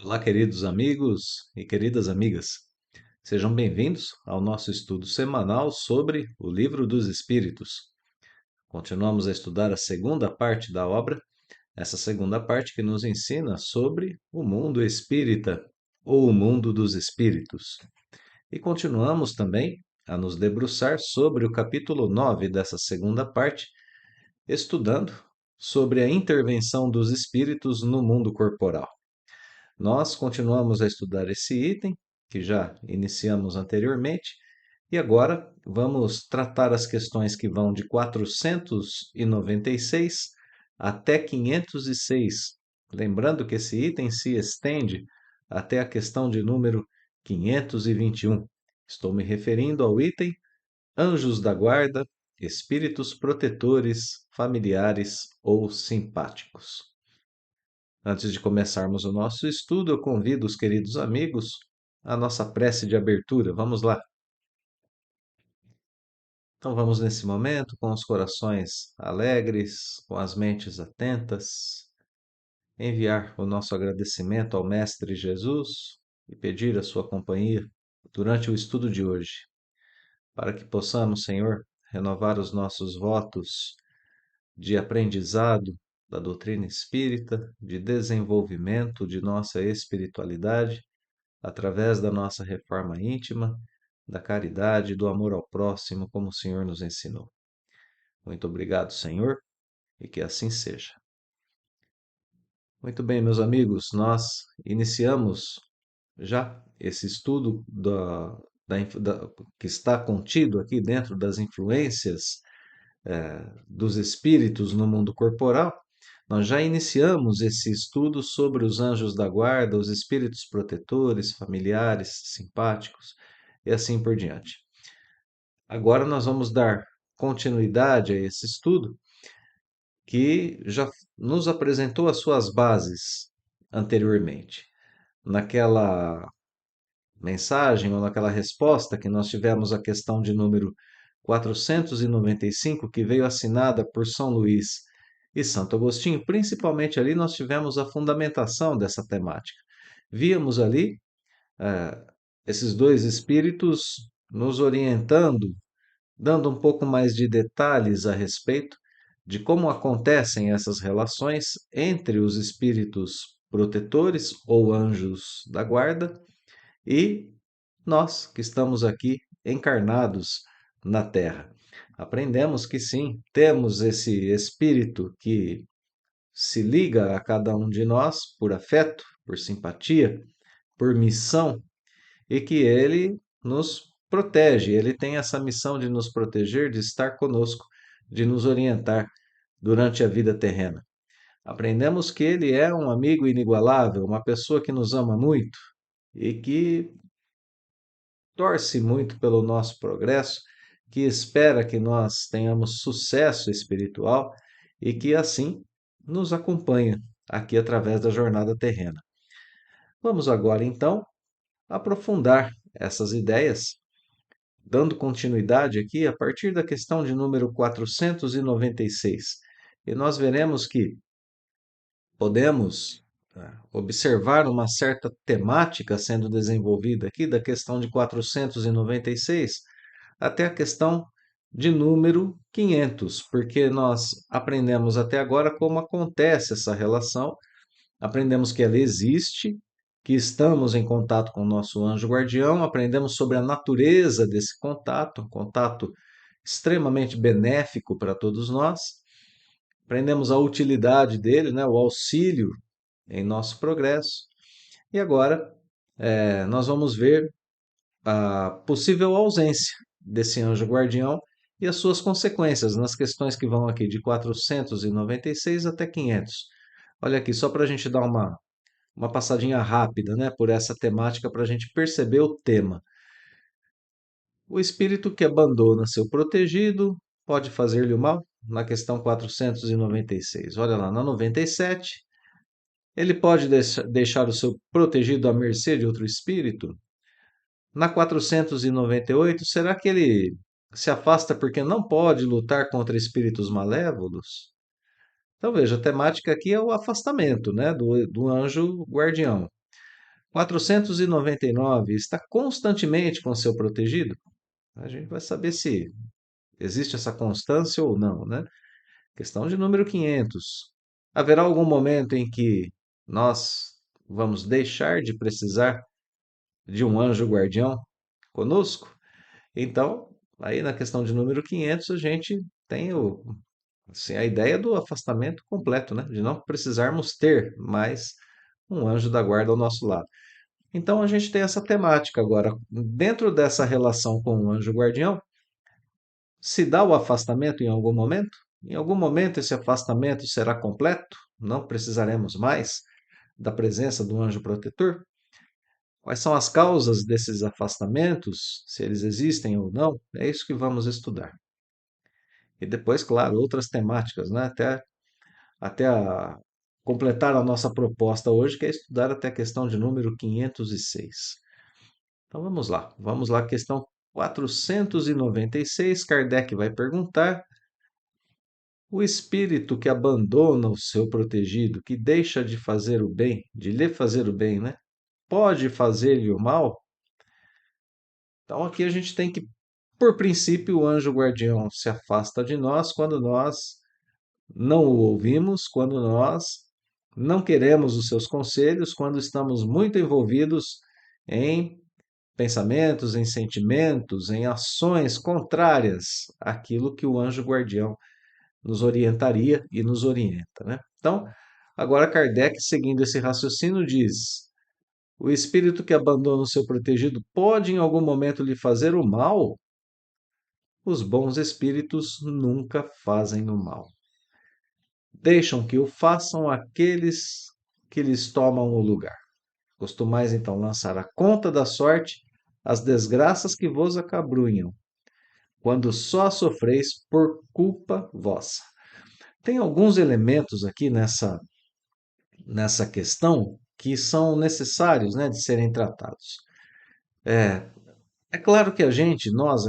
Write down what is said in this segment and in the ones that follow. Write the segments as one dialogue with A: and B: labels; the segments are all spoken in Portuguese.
A: Olá, queridos amigos e queridas amigas. Sejam bem-vindos ao nosso estudo semanal sobre o Livro dos Espíritos. Continuamos a estudar a segunda parte da obra, essa segunda parte que nos ensina sobre o mundo espírita ou o mundo dos espíritos. E continuamos também a nos debruçar sobre o capítulo 9 dessa segunda parte, estudando sobre a intervenção dos espíritos no mundo corporal. Nós continuamos a estudar esse item, que já iniciamos anteriormente, e agora vamos tratar as questões que vão de 496 até 506. Lembrando que esse item se estende até a questão de número 521. Estou me referindo ao item Anjos da Guarda, Espíritos Protetores, Familiares ou Simpáticos. Antes de começarmos o nosso estudo, eu convido os queridos amigos à nossa prece de abertura. Vamos lá. Então vamos nesse momento com os corações alegres, com as mentes atentas, enviar o nosso agradecimento ao Mestre Jesus e pedir a sua companhia durante o estudo de hoje, para que possamos, Senhor, renovar os nossos votos de aprendizado da doutrina espírita, de desenvolvimento de nossa espiritualidade, através da nossa reforma íntima, da caridade e do amor ao próximo, como o Senhor nos ensinou. Muito obrigado, Senhor, e que assim seja. Muito bem, meus amigos, nós iniciamos já esse estudo que está contido aqui dentro das influências dos espíritos no mundo corporal. Nós já iniciamos esse estudo sobre os anjos da guarda, os espíritos protetores, familiares, simpáticos e assim por diante. Agora nós vamos dar continuidade a esse estudo que já nos apresentou as suas bases anteriormente. Naquela mensagem ou naquela resposta que nós tivemos à questão de número 495, que veio assinada por São Luís e Santo Agostinho, principalmente ali nós tivemos a fundamentação dessa temática. Víamos ali esses dois espíritos nos orientando, dando um pouco mais de detalhes a respeito de como acontecem essas relações entre os espíritos protetores ou anjos da guarda e nós que estamos aqui encarnados na Terra. Aprendemos que sim, temos esse espírito que se liga a cada um de nós por afeto, por simpatia, por missão e que ele nos protege. Ele tem essa missão de nos proteger, de estar conosco, de nos orientar durante a vida terrena. Aprendemos que ele é um amigo inigualável, uma pessoa que nos ama muito e que torce muito pelo nosso progresso, que espera que nós tenhamos sucesso espiritual e que assim nos acompanha aqui através da jornada terrena. Vamos agora então aprofundar essas ideias, dando continuidade aqui a partir da questão de número 496. E nós veremos que podemos observar uma certa temática sendo desenvolvida aqui, da questão de 496 até a questão de número 500, porque nós aprendemos até agora como acontece essa relação, aprendemos que ela existe, que estamos em contato com o nosso anjo guardião, aprendemos sobre a natureza desse contato, um contato extremamente benéfico para todos nós, aprendemos a utilidade dele, né, o auxílio em nosso progresso. E agora nós vamos ver a possível ausência desse anjo guardião e as suas consequências nas questões que vão aqui de 496 até 500. Olha aqui, só para a gente dar uma passadinha rápida, né, por essa temática, para a gente perceber o tema. O espírito que abandona seu protegido pode fazer-lhe o mal? Na questão 496. Olha lá, na 97, ele pode deixar o seu protegido à mercê de outro espírito? Na 498, será que ele se afasta porque não pode lutar contra espíritos malévolos? Então veja, a temática aqui é o afastamento, né, do anjo guardião. 499 está constantemente com seu protegido? A gente vai saber se existe essa constância ou não, né? Questão de número 500. Haverá algum momento em que nós vamos deixar de precisar de um anjo guardião conosco? Então, aí na questão de número 500, a gente tem assim, a ideia do afastamento completo, né? De não precisarmos ter mais um anjo da guarda ao nosso lado. Então, a gente tem essa temática agora. Dentro dessa relação com o anjo guardião, se dá o afastamento em algum momento? Em algum momento esse afastamento será completo? Não precisaremos mais da presença do anjo protetor? Quais são as causas desses afastamentos, se eles existem ou não? É isso que vamos estudar. E depois, claro, outras temáticas, né? Até completar a nossa proposta hoje, que é estudar até a questão de número 506. Então vamos lá, questão 496. Kardec vai perguntar: o espírito que abandona o seu protegido, que deixa de fazer o bem, de lhe fazer o bem, né? Pode fazer-lhe o mal? Então aqui a gente tem que, por princípio, o anjo guardião se afasta de nós quando nós não o ouvimos, quando nós não queremos os seus conselhos, quando estamos muito envolvidos em pensamentos, em sentimentos, em ações contrárias àquilo que o anjo guardião nos orientaria e nos orienta, né? Então, agora Kardec, seguindo esse raciocínio, diz: o espírito que abandona o seu protegido pode em algum momento lhe fazer o mal? Os bons espíritos nunca fazem o mal. Deixam que o façam aqueles que lhes tomam o lugar. Costumais então lançar a conta da sorte as desgraças que vos acabrunham, quando só sofreis por culpa vossa. Tem alguns elementos aqui nessa questão que são necessários, né, de serem tratados. É, é claro que a gente, nós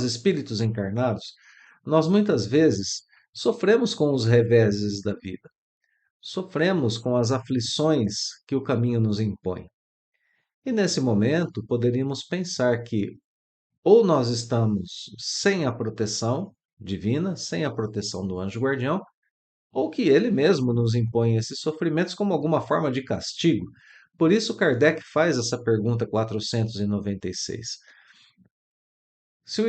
A: espíritos encarnados, nós muitas vezes sofremos com os reveses da vida, sofremos com as aflições que o caminho nos impõe. E nesse momento poderíamos pensar que ou nós estamos sem a proteção divina, sem a proteção do anjo guardião, ou que ele mesmo nos impõe esses sofrimentos como alguma forma de castigo. Por isso, Kardec faz essa pergunta 496. Se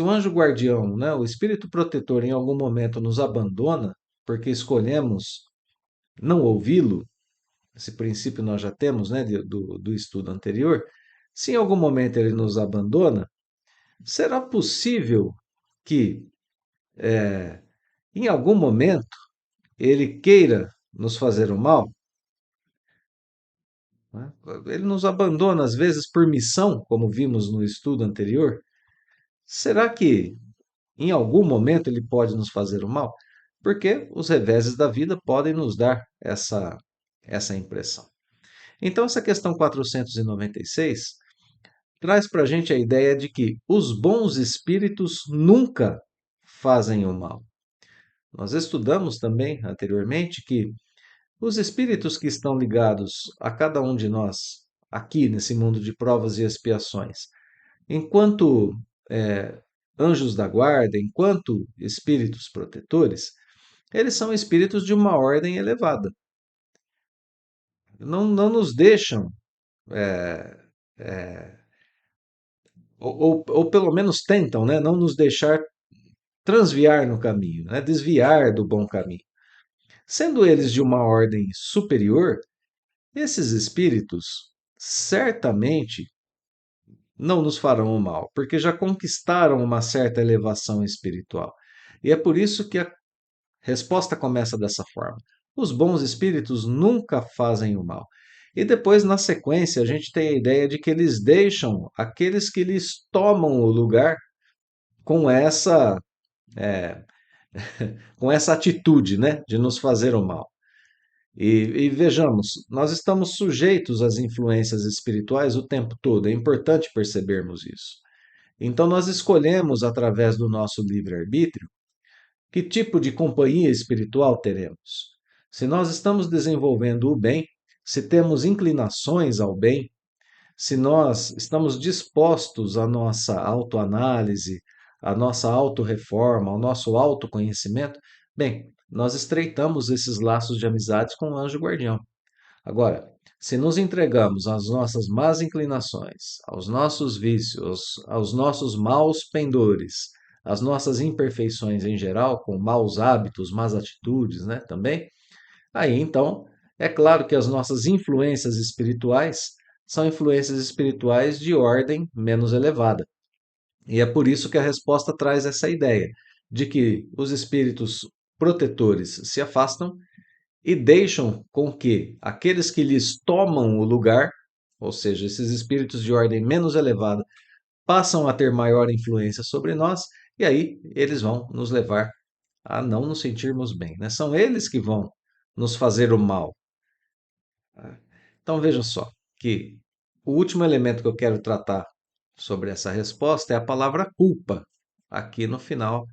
A: o anjo guardião, né, o espírito protetor, em algum momento nos abandona, porque escolhemos não ouvi-lo, esse princípio nós já temos, né, do estudo anterior, se em algum momento ele nos abandona, será possível que, em algum momento, ele queira nos fazer o mal? Né? Ele nos abandona, às vezes, por missão, como vimos no estudo anterior. Será que em algum momento ele pode nos fazer o mal? Porque os reveses da vida podem nos dar essa impressão. Então, essa questão 496 traz para a gente a ideia de que os bons espíritos nunca fazem o mal. Nós estudamos também anteriormente que os espíritos que estão ligados a cada um de nós, aqui nesse mundo de provas e expiações, enquanto é, anjos da guarda, enquanto espíritos protetores, eles são espíritos de uma ordem elevada. Não nos deixam, é, é, ou pelo menos tentam, né, não nos deixar transviar no caminho, né, desviar do bom caminho. Sendo eles de uma ordem superior, esses espíritos certamente não nos farão o mal, porque já conquistaram uma certa elevação espiritual. E é por isso que a resposta começa dessa forma: os bons espíritos nunca fazem o mal. E depois, na sequência, a gente tem a ideia de que eles deixam aqueles que lhes tomam o lugar com é, com essa atitude, né, de nos fazer o mal. E vejamos, nós estamos sujeitos às influências espirituais o tempo todo, é importante percebermos isso. Então, nós escolhemos, através do nosso livre-arbítrio, que tipo de companhia espiritual teremos. Se nós estamos desenvolvendo o bem, se temos inclinações ao bem, se nós estamos dispostos à nossa autoanálise, à nossa autorreforma, ao nosso autoconhecimento, bem, nós estreitamos esses laços de amizades com o anjo guardião. Agora, se nos entregamos às nossas más inclinações, aos nossos vícios, aos nossos maus pendores, às nossas imperfeições em geral, com maus hábitos, más atitudes, né, também, aí então, é claro que as nossas influências espirituais são influências espirituais de ordem menos elevada. E é por isso que a resposta traz essa ideia de que os espíritos protetores se afastam e deixam com que aqueles que lhes tomam o lugar, ou seja, esses espíritos de ordem menos elevada, passam a ter maior influência sobre nós, e aí eles vão nos levar a não nos sentirmos bem, né? São eles que vão nos fazer o mal. Então veja só que o último elemento que eu quero tratar sobre essa resposta é a palavra culpa, aqui no final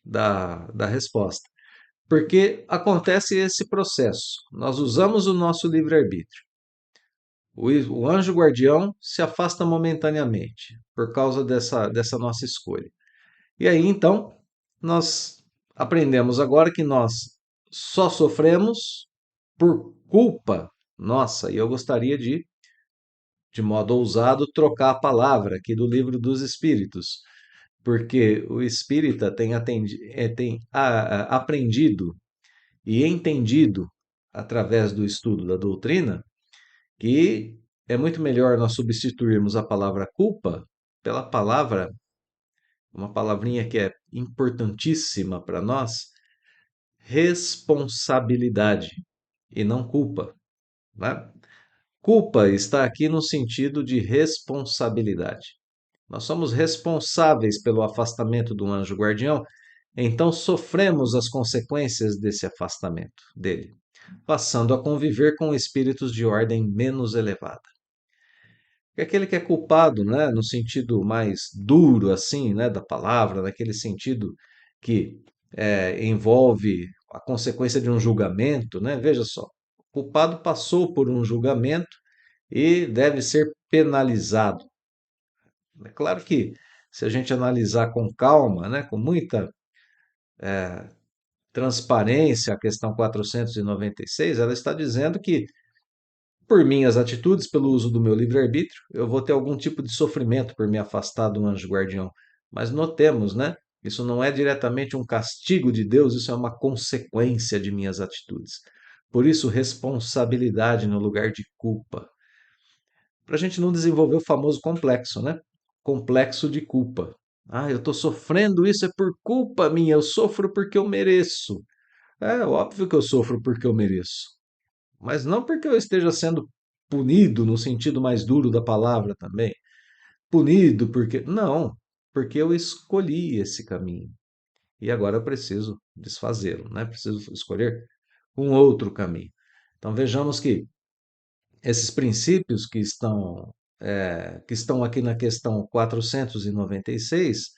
A: da resposta. Porque acontece esse processo. Nós usamos o nosso livre-arbítrio. O anjo guardião se afasta momentaneamente por causa dessa nossa escolha. E aí, então, nós aprendemos agora que nós só sofremos por culpa nossa. E eu gostaria de modo ousado, trocar a palavra aqui do Livro dos Espíritos, porque o espírita tem aprendido e entendido, através do estudo da doutrina, que é muito melhor nós substituirmos a palavra culpa pela palavra, uma palavrinha que é importantíssima para nós, responsabilidade, e não culpa, né? Culpa está aqui no sentido de responsabilidade. Nós somos responsáveis pelo afastamento do anjo guardião, então sofremos as consequências desse afastamento dele, passando a conviver com espíritos de ordem menos elevada. E aquele que é culpado, né, no sentido mais duro assim, né, da palavra, naquele sentido que envolve a consequência de um julgamento, né? Veja só, o culpado passou por um julgamento e deve ser penalizado. É claro que se a gente analisar com calma, né, com muita transparência a questão 496, ela está dizendo que por minhas atitudes, pelo uso do meu livre-arbítrio, eu vou ter algum tipo de sofrimento por me afastar do anjo guardião. Mas notemos, né? Isso não é diretamente um castigo de Deus, isso é uma consequência de minhas atitudes. Por isso, responsabilidade no lugar de culpa. Para a gente não desenvolver o famoso complexo, né? Complexo de culpa. Ah, eu estou sofrendo isso, é por culpa minha, eu sofro porque eu mereço. É óbvio que eu sofro porque eu mereço. Mas não porque eu esteja sendo punido no sentido mais duro da palavra também. Punido porque. Não, porque eu escolhi esse caminho. E agora eu preciso desfazê-lo, né? Preciso escolher um outro caminho. Então vejamos que esses princípios que estão aqui na questão 496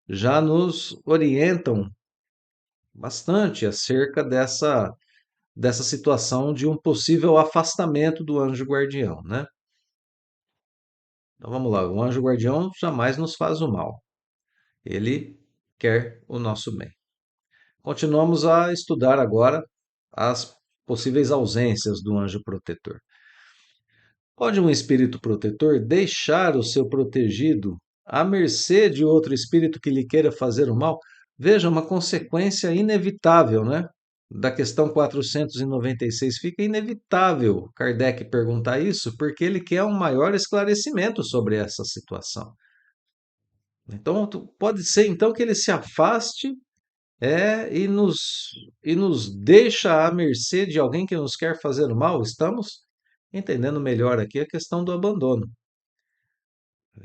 A: já nos orientam bastante acerca dessa situação de um possível afastamento do anjo guardião, né? Então vamos lá, o anjo guardião jamais nos faz o mal. Ele quer o nosso bem. Continuamos a estudar agora as possíveis ausências do anjo protetor. Pode um espírito protetor deixar o seu protegido à mercê de outro espírito que lhe queira fazer o mal? Veja, uma consequência inevitável, né? Da questão 496 fica inevitável Kardec perguntar isso, porque ele quer um maior esclarecimento sobre essa situação. Então, pode ser então que ele se afaste e nos deixa à mercê de alguém que nos quer fazer o mal? Estamos entendendo melhor aqui a questão do abandono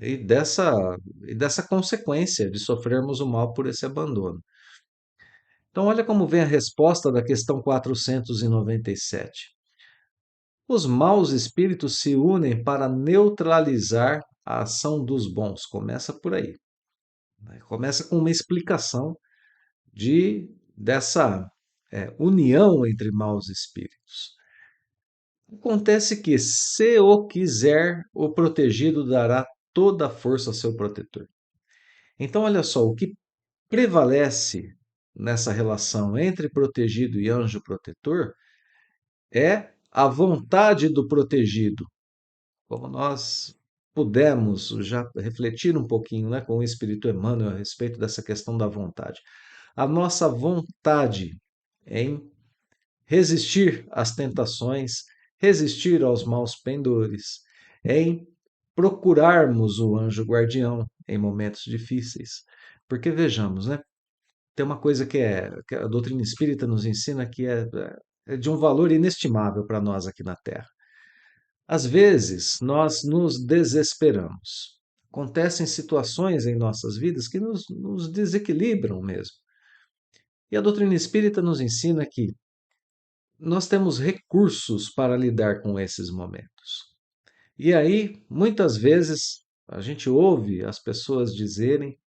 A: e dessa consequência de sofrermos o mal por esse abandono. Então, olha como vem a resposta da questão 497. Os maus espíritos se unem para neutralizar a ação dos bons. Começa por aí, né? Começa com uma explicação dessa união entre maus espíritos. Acontece que, se o quiser, o protegido dará toda a força ao seu protetor. Então, olha só, o que prevalece nessa relação entre protegido e anjo protetor é a vontade do protegido. Como nós pudemos já refletir um pouquinho, né, com o Espírito Emmanuel a respeito dessa questão da vontade. A nossa vontade em resistir às tentações, resistir aos maus pendores, em procurarmos o anjo guardião em momentos difíceis. Porque vejamos, né? Tem uma coisa que a doutrina espírita nos ensina que é de um valor inestimável para nós aqui na Terra. Às vezes, nós nos desesperamos. Acontecem situações em nossas vidas que nos desequilibram mesmo. E a doutrina espírita nos ensina que nós temos recursos para lidar com esses momentos. E aí, muitas vezes, a gente ouve as pessoas dizerem,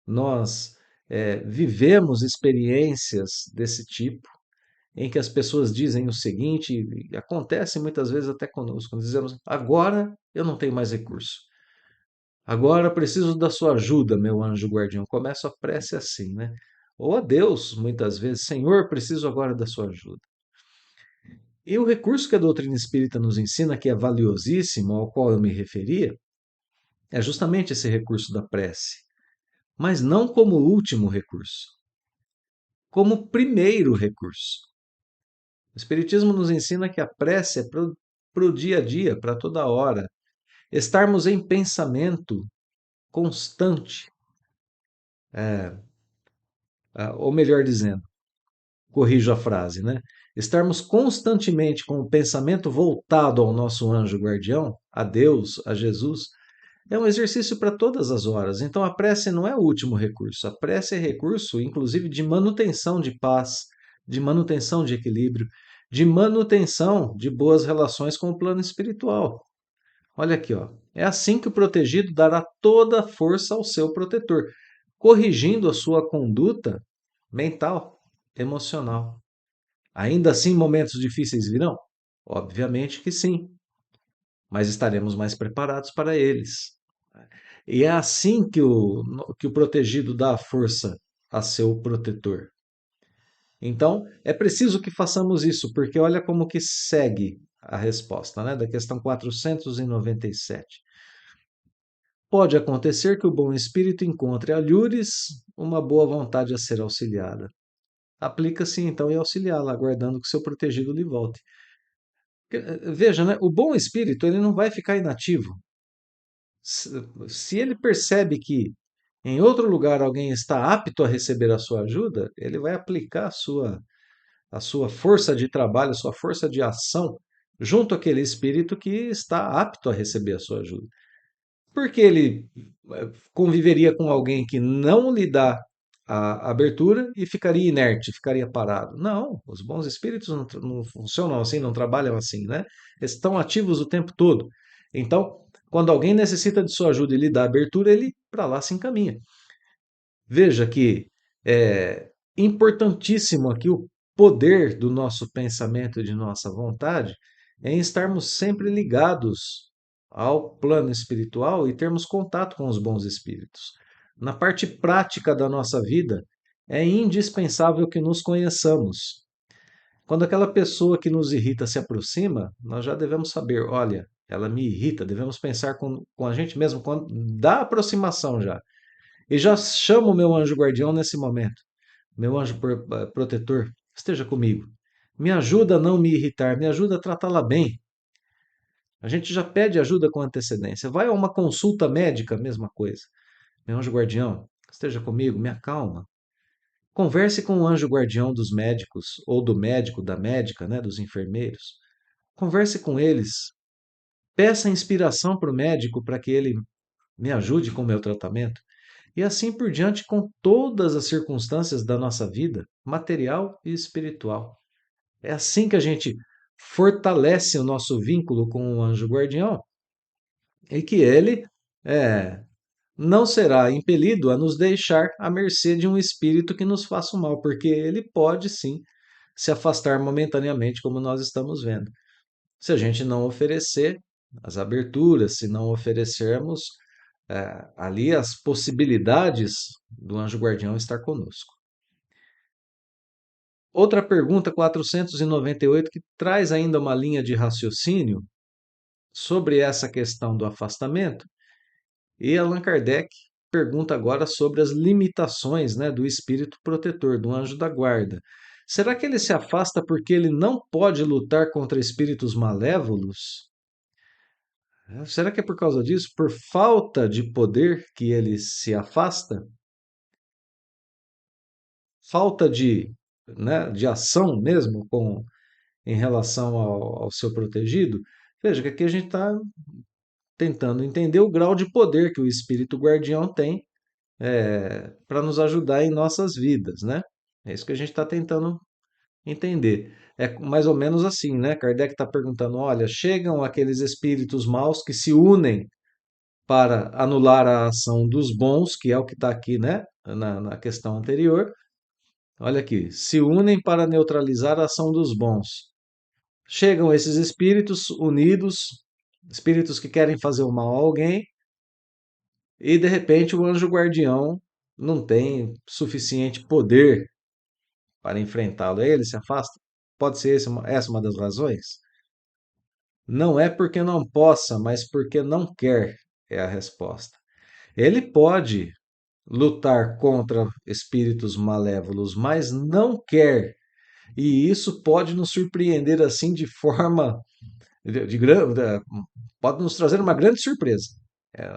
A: nós vivemos experiências desse tipo, em que as pessoas dizem o seguinte, e acontece muitas vezes até conosco, dizemos, agora eu não tenho mais recurso. Agora preciso da sua ajuda, meu anjo guardião. Começa a prece assim, né? Ou a Deus, muitas vezes, Senhor, preciso agora da sua ajuda. E o recurso que a doutrina espírita nos ensina, que é valiosíssimo, ao qual eu me referia, é justamente esse recurso da prece, mas não como último recurso, como primeiro recurso. O Espiritismo nos ensina que a prece é para o dia a dia, para toda hora. Estarmos em pensamento constante, ou melhor dizendo, corrijo a frase, né? Estarmos constantemente com o pensamento voltado ao nosso anjo guardião, a Deus, a Jesus, é um exercício para todas as horas. Então a prece não é o último recurso. A prece é recurso, inclusive, de manutenção de paz, de manutenção de equilíbrio, de manutenção de boas relações com o plano espiritual. Olha aqui, ó. É assim que o protegido dará toda a força ao seu protetor, corrigindo a sua conduta mental, emocional. Ainda assim, momentos difíceis virão? Obviamente que sim, mas estaremos mais preparados para eles. E é assim que o protegido dá a força a seu protetor. Então, é preciso que façamos isso, porque olha como que segue a resposta, né, da questão 497. Pode acontecer que o bom espírito encontre alhures uma boa vontade a ser auxiliada. Aplica-se então em auxiliá-la, aguardando que seu protegido lhe volte. Veja, né, o bom espírito ele não vai ficar inativo. Se se ele percebe que em outro lugar alguém está apto a receber a sua ajuda, ele vai aplicar a sua força de trabalho, a sua força de ação junto àquele espírito que está apto a receber a sua ajuda. Porque ele conviveria com alguém que não lhe dá a abertura e ficaria inerte, ficaria parado. Não, os bons espíritos não funcionam assim, não trabalham assim, né? Eles estão ativos o tempo todo. Então, quando alguém necessita de sua ajuda e lhe dá abertura, ele para lá se encaminha. Veja que é importantíssimo aqui o poder do nosso pensamento e de nossa vontade em estarmos sempre ligados ao plano espiritual e termos contato com os bons espíritos. Na parte prática da nossa vida, é indispensável que nos conheçamos. Quando aquela pessoa que nos irrita se aproxima, nós já devemos saber, olha, ela me irrita, devemos pensar com a gente mesmo quando, da aproximação já. E já chamo o meu anjo guardião nesse momento. Meu anjo protetor, esteja comigo. Me ajuda a não me irritar, me ajuda a tratá-la bem. A gente já pede ajuda com antecedência. Vai a uma consulta médica, mesma coisa. Meu anjo guardião, esteja comigo, me acalma. Converse com o anjo guardião dos médicos, ou do médico, da médica, né, dos enfermeiros. Converse com eles. Peça inspiração para o médico para que ele me ajude com o meu tratamento. E assim por diante com todas as circunstâncias da nossa vida, material e espiritual. É assim que a gente fortalece o nosso vínculo com o anjo guardião e que ele é, não será impelido a nos deixar à mercê de um espírito que nos faça o mal, porque ele pode sim se afastar momentaneamente, como nós estamos vendo. se a gente não oferecer as aberturas, se não oferecermos ali as possibilidades do anjo guardião estar conosco. Outra pergunta, 498, que traz ainda uma linha de raciocínio sobre essa questão do afastamento, e Allan Kardec pergunta agora sobre as limitações, né, do espírito protetor, do anjo da guarda. Será que ele se afasta porque ele não pode lutar contra espíritos malévolos? Será que é por causa disso, por falta de poder, que ele se afasta? Falta de, né, de ação mesmo em relação ao seu protegido? Veja que aqui a gente está tentando entender o grau de poder que o espírito guardião tem para nos ajudar em nossas vidas, né? É isso que a gente está tentando entender. É mais ou menos assim, né? Kardec está perguntando: olha, chegam aqueles espíritos maus que se unem para anular a ação dos bons, que é o que está aqui, né? Na questão anterior. Olha aqui, se unem para neutralizar a ação dos bons. Chegam esses espíritos unidos, espíritos que querem fazer o mal a alguém, e de repente o anjo guardião não tem suficiente poder para enfrentá-lo. Aí ele se afasta? Pode ser essa uma das razões? Não é porque não possa, mas porque não quer, é a resposta. Ele pode lutar contra espíritos malévolos, mas não quer. E isso pode nos surpreender assim de forma pode nos trazer uma grande surpresa. É,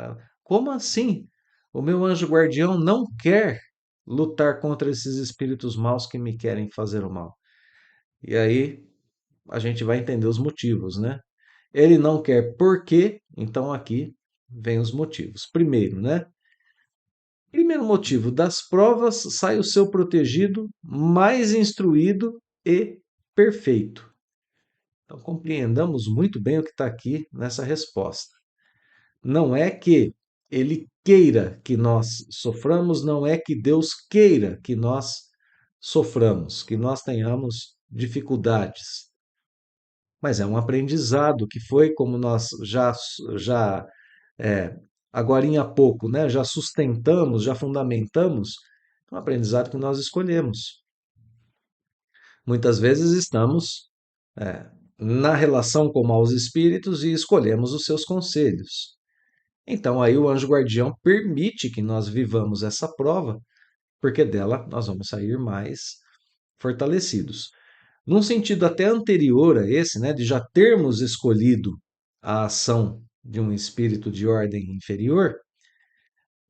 A: como assim? O meu anjo guardião não quer lutar contra esses espíritos maus que me querem fazer o mal. E aí a gente vai entender os motivos, né? Ele não quer por quê? Então aqui vem os motivos. Primeiro, né? Primeiro motivo, das provas sai o seu protegido mais instruído e perfeito. Então compreendamos muito bem o que está aqui nessa resposta. Não é que ele queira que nós soframos, não é que Deus queira que nós soframos, que nós tenhamos dificuldades. Mas é um aprendizado que foi, como nós já é, agorinha há pouco, né, já sustentamos, já fundamentamos, um aprendizado que nós escolhemos. Muitas vezes estamos é, na relação com maus espíritos e escolhemos os seus conselhos. Então aí o anjo guardião permite que nós vivamos essa prova, porque dela nós vamos sair mais fortalecidos. Num sentido até anterior a esse, né, de já termos escolhido a ação de um espírito de ordem inferior,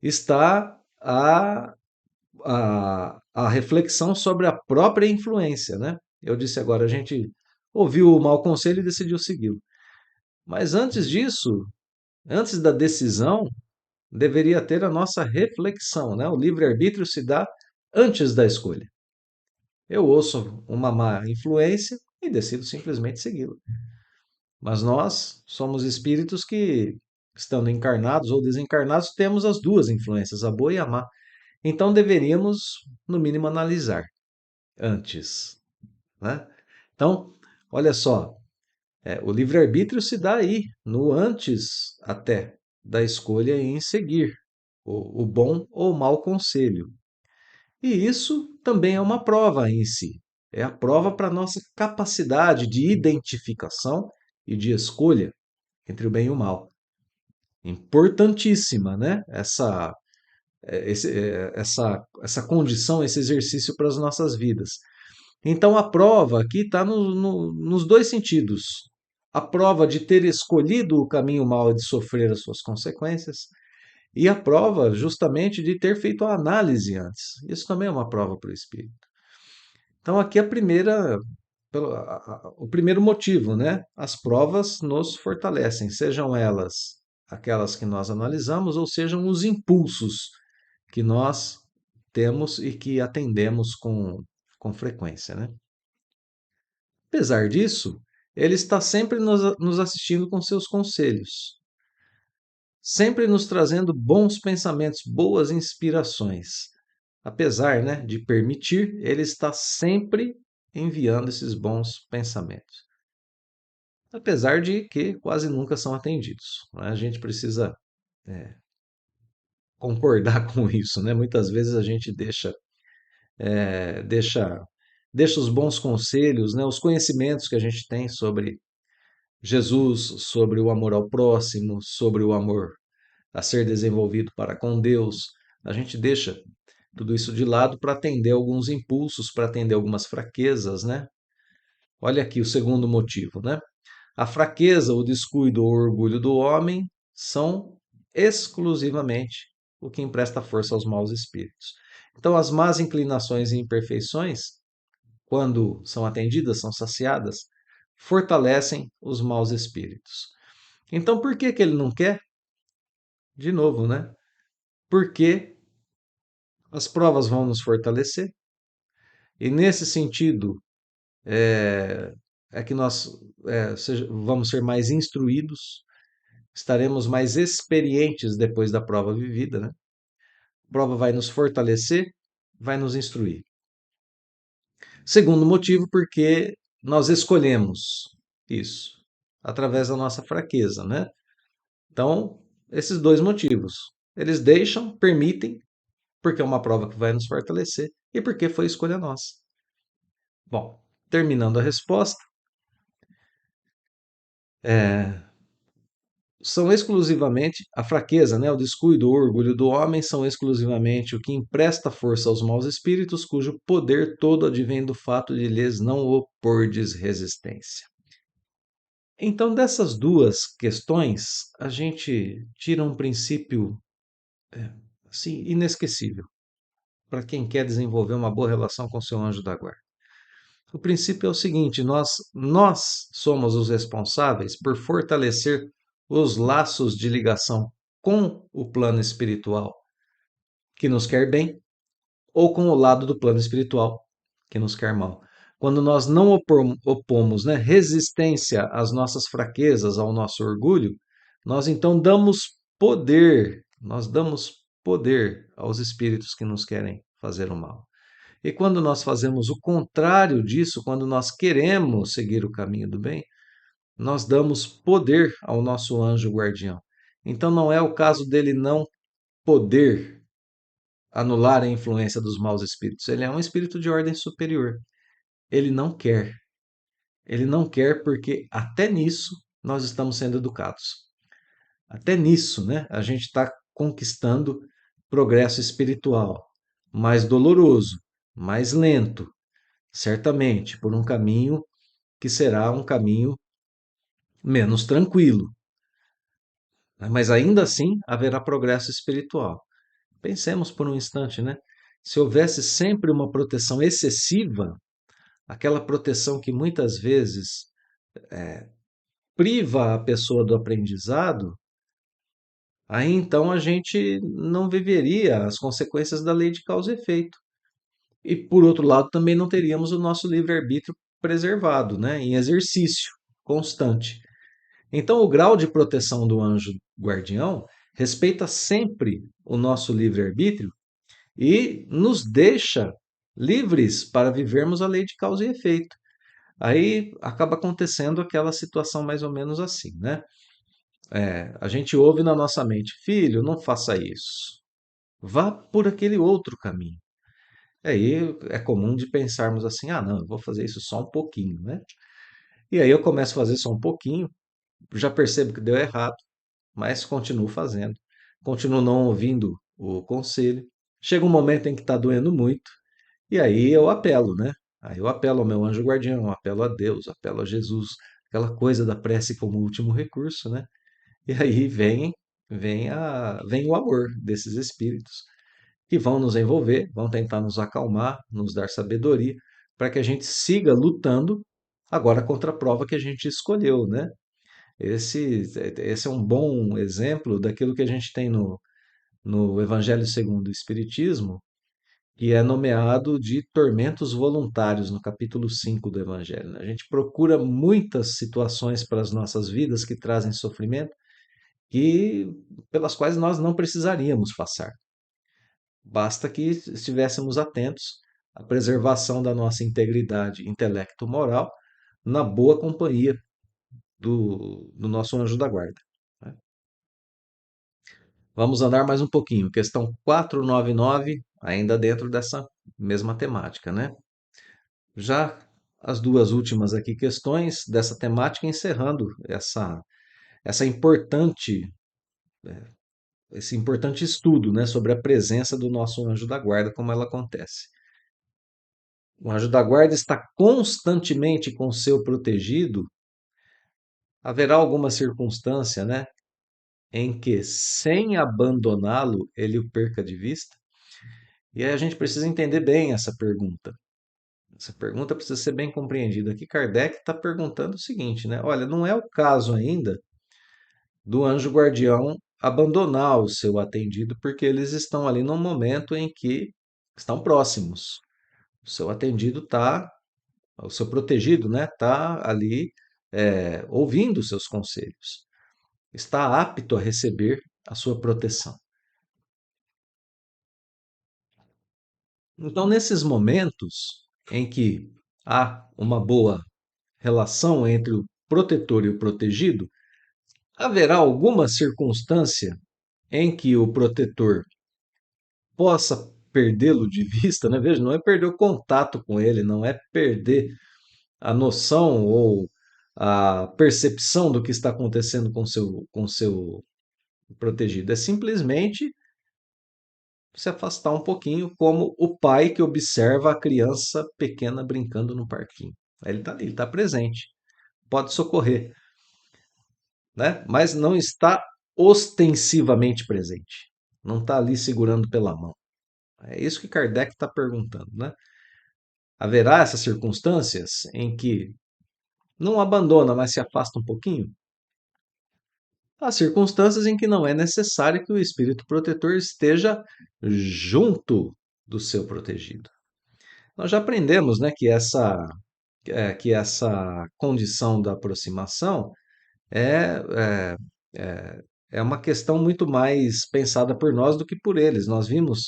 A: está a reflexão sobre a própria influência, né? Eu disse agora, a gente ouviu o mau conselho e decidiu segui-lo. Mas antes disso, antes da decisão, deveria ter a nossa reflexão, né? O livre-arbítrio se dá antes da escolha. Eu ouço uma má influência e decido simplesmente segui-la. Mas nós somos espíritos que, estando encarnados ou desencarnados, temos as duas influências, a boa e a má. Então deveríamos, no mínimo, analisar antes, né? Então, olha só, o livre-arbítrio se dá aí, no antes até da escolha em seguir o bom ou mau conselho. E isso também é uma prova em si. É a prova para a nossa capacidade de identificação e de escolha entre o bem e o mal. Importantíssima, né? Essa condição, esse exercício para as nossas vidas. Então a prova aqui está nos dois sentidos. A prova de ter escolhido o caminho mau e de sofrer as suas consequências, e a prova justamente de ter feito a análise antes. Isso também é uma prova para o espírito. Então aqui o primeiro motivo, né? As provas nos fortalecem, sejam elas aquelas que nós analisamos ou sejam os impulsos que nós temos e que atendemos com frequência, né? Apesar disso, ele está sempre nos assistindo com seus conselhos, sempre nos trazendo bons pensamentos, boas inspirações. Apesar, né, de permitir, ele está sempre enviando esses bons pensamentos. apesar de que quase nunca são atendidos, né? A gente precisa é, concordar com isso, né? Muitas vezes a gente é, deixa, deixa os bons conselhos, né? Os conhecimentos que a gente tem sobre Jesus, sobre o amor ao próximo, sobre o amor a ser desenvolvido para com Deus, a gente deixa tudo isso de lado para atender alguns impulsos, para atender algumas fraquezas, né? Olha aqui o segundo motivo, né? A fraqueza, o descuido ou o orgulho do homem são exclusivamente o que empresta força aos maus espíritos. Então, as más inclinações e imperfeições, quando são atendidas, são saciadas, fortalecem os maus espíritos. Então, por que que ele não quer? De novo, né? Porque as provas vão nos fortalecer, e nesse sentido é, é que nós vamos ser mais instruídos, estaremos mais experientes depois da prova vivida, né? A prova vai nos fortalecer, vai nos instruir. Segundo motivo, porque nós escolhemos isso através da nossa fraqueza, né? Então, esses dois motivos. Eles deixam, permitem, porque é uma prova que vai nos fortalecer e porque foi escolha nossa. Bom, terminando a resposta, é, são exclusivamente a fraqueza, né, o descuido, o orgulho do homem são exclusivamente o que empresta força aos maus espíritos, cujo poder todo advém do fato de lhes não opordes resistência. Então, dessas duas questões, a gente tira um princípio assim, inesquecível para quem quer desenvolver uma boa relação com seu anjo da guarda. O princípio é o seguinte: nós somos os responsáveis por fortalecer os laços de ligação com o plano espiritual que nos quer bem ou com o lado do plano espiritual que nos quer mal. Quando nós não opomos, né, resistência às nossas fraquezas, ao nosso orgulho, nós então nós damos poder aos espíritos que nos querem fazer o mal. E quando nós fazemos o contrário disso, quando nós queremos seguir o caminho do bem, nós damos poder ao nosso anjo guardião. Então não é o caso dele não poder anular a influência dos maus espíritos. Ele é um espírito de ordem superior. Ele não quer. Ele não quer porque até nisso nós estamos sendo educados. Até nisso, né? A gente está conquistando progresso espiritual, mais doloroso, mais lento, certamente, por um caminho que será um caminho menos tranquilo, né? Mas ainda assim haverá progresso espiritual. Pensemos por um instante, né? Se houvesse sempre uma proteção excessiva, aquela proteção que muitas vezes priva a pessoa do aprendizado, aí então a gente não viveria as consequências da lei de causa e efeito. E por outro lado, também não teríamos o nosso livre-arbítrio preservado, né? Em exercício constante. Então, o grau de proteção do anjo guardião respeita sempre o nosso livre-arbítrio e nos deixa livres para vivermos a lei de causa e efeito. Aí acaba acontecendo aquela situação mais ou menos assim, né? A gente ouve na nossa mente, filho, não faça isso. Vá por aquele outro caminho. Aí é comum de pensarmos assim, ah, não, eu vou fazer isso só um pouquinho, né? E aí eu começo a fazer só um pouquinho, já percebo que deu errado, mas continuo fazendo. Continuo não ouvindo o conselho. Chega um momento em que está doendo muito, e aí eu apelo, né? Aí eu apelo ao meu anjo guardião, apelo a Deus, apelo a Jesus, aquela coisa da prece como último recurso, né? E aí vem o amor desses espíritos que vão nos envolver, vão tentar nos acalmar, nos dar sabedoria, para que a gente siga lutando agora contra a prova que a gente escolheu, né? Esse é um bom exemplo daquilo que a gente tem no Evangelho segundo o Espiritismo, que é nomeado de tormentos voluntários, no capítulo 5 do Evangelho, né? A gente procura muitas situações para as nossas vidas que trazem sofrimento e pelas quais nós não precisaríamos passar. Basta que estivéssemos atentos à preservação da nossa integridade intelecto-moral na boa companhia do nosso anjo da guarda, né? Vamos andar mais um pouquinho. Questão 499, ainda dentro dessa mesma temática, né? Já as duas últimas aqui questões dessa temática, encerrando essa importante, esse importante estudo, né, sobre a presença do nosso anjo da guarda, como ela acontece. O anjo da guarda está constantemente com seu protegido. Haverá alguma circunstância, né, em que, sem abandoná-lo, ele o perca de vista? E aí a gente precisa entender bem essa pergunta. Essa pergunta precisa ser bem compreendida. Aqui Kardec está perguntando o seguinte, né? Olha, não é o caso ainda do anjo guardião abandonar o seu atendido, porque eles estão ali num momento em que estão próximos. O seu atendido está, o seu protegido, né, está ali ouvindo os seus conselhos, está apto a receber a sua proteção. Então, nesses momentos em que há uma boa relação entre o protetor e o protegido, haverá alguma circunstância em que o protetor possa perdê-lo de vista, né? Veja, não é perder o contato com ele, não é perder a noção ou a percepção do que está acontecendo com seu protegido. É simplesmente se afastar um pouquinho, como o pai que observa a criança pequena brincando no parquinho. Ele está ali, ele está presente, pode socorrer, né? Mas não está ostensivamente presente. Não está ali segurando pela mão. É isso que Kardec está perguntando, né? Haverá essas circunstâncias em que não abandona, mas se afasta um pouquinho? Há circunstâncias em que não é necessário que o espírito protetor esteja junto do seu protegido. Nós já aprendemos, né, que essa condição da aproximação é, é, é uma questão muito mais pensada por nós do que por eles. Nós vimos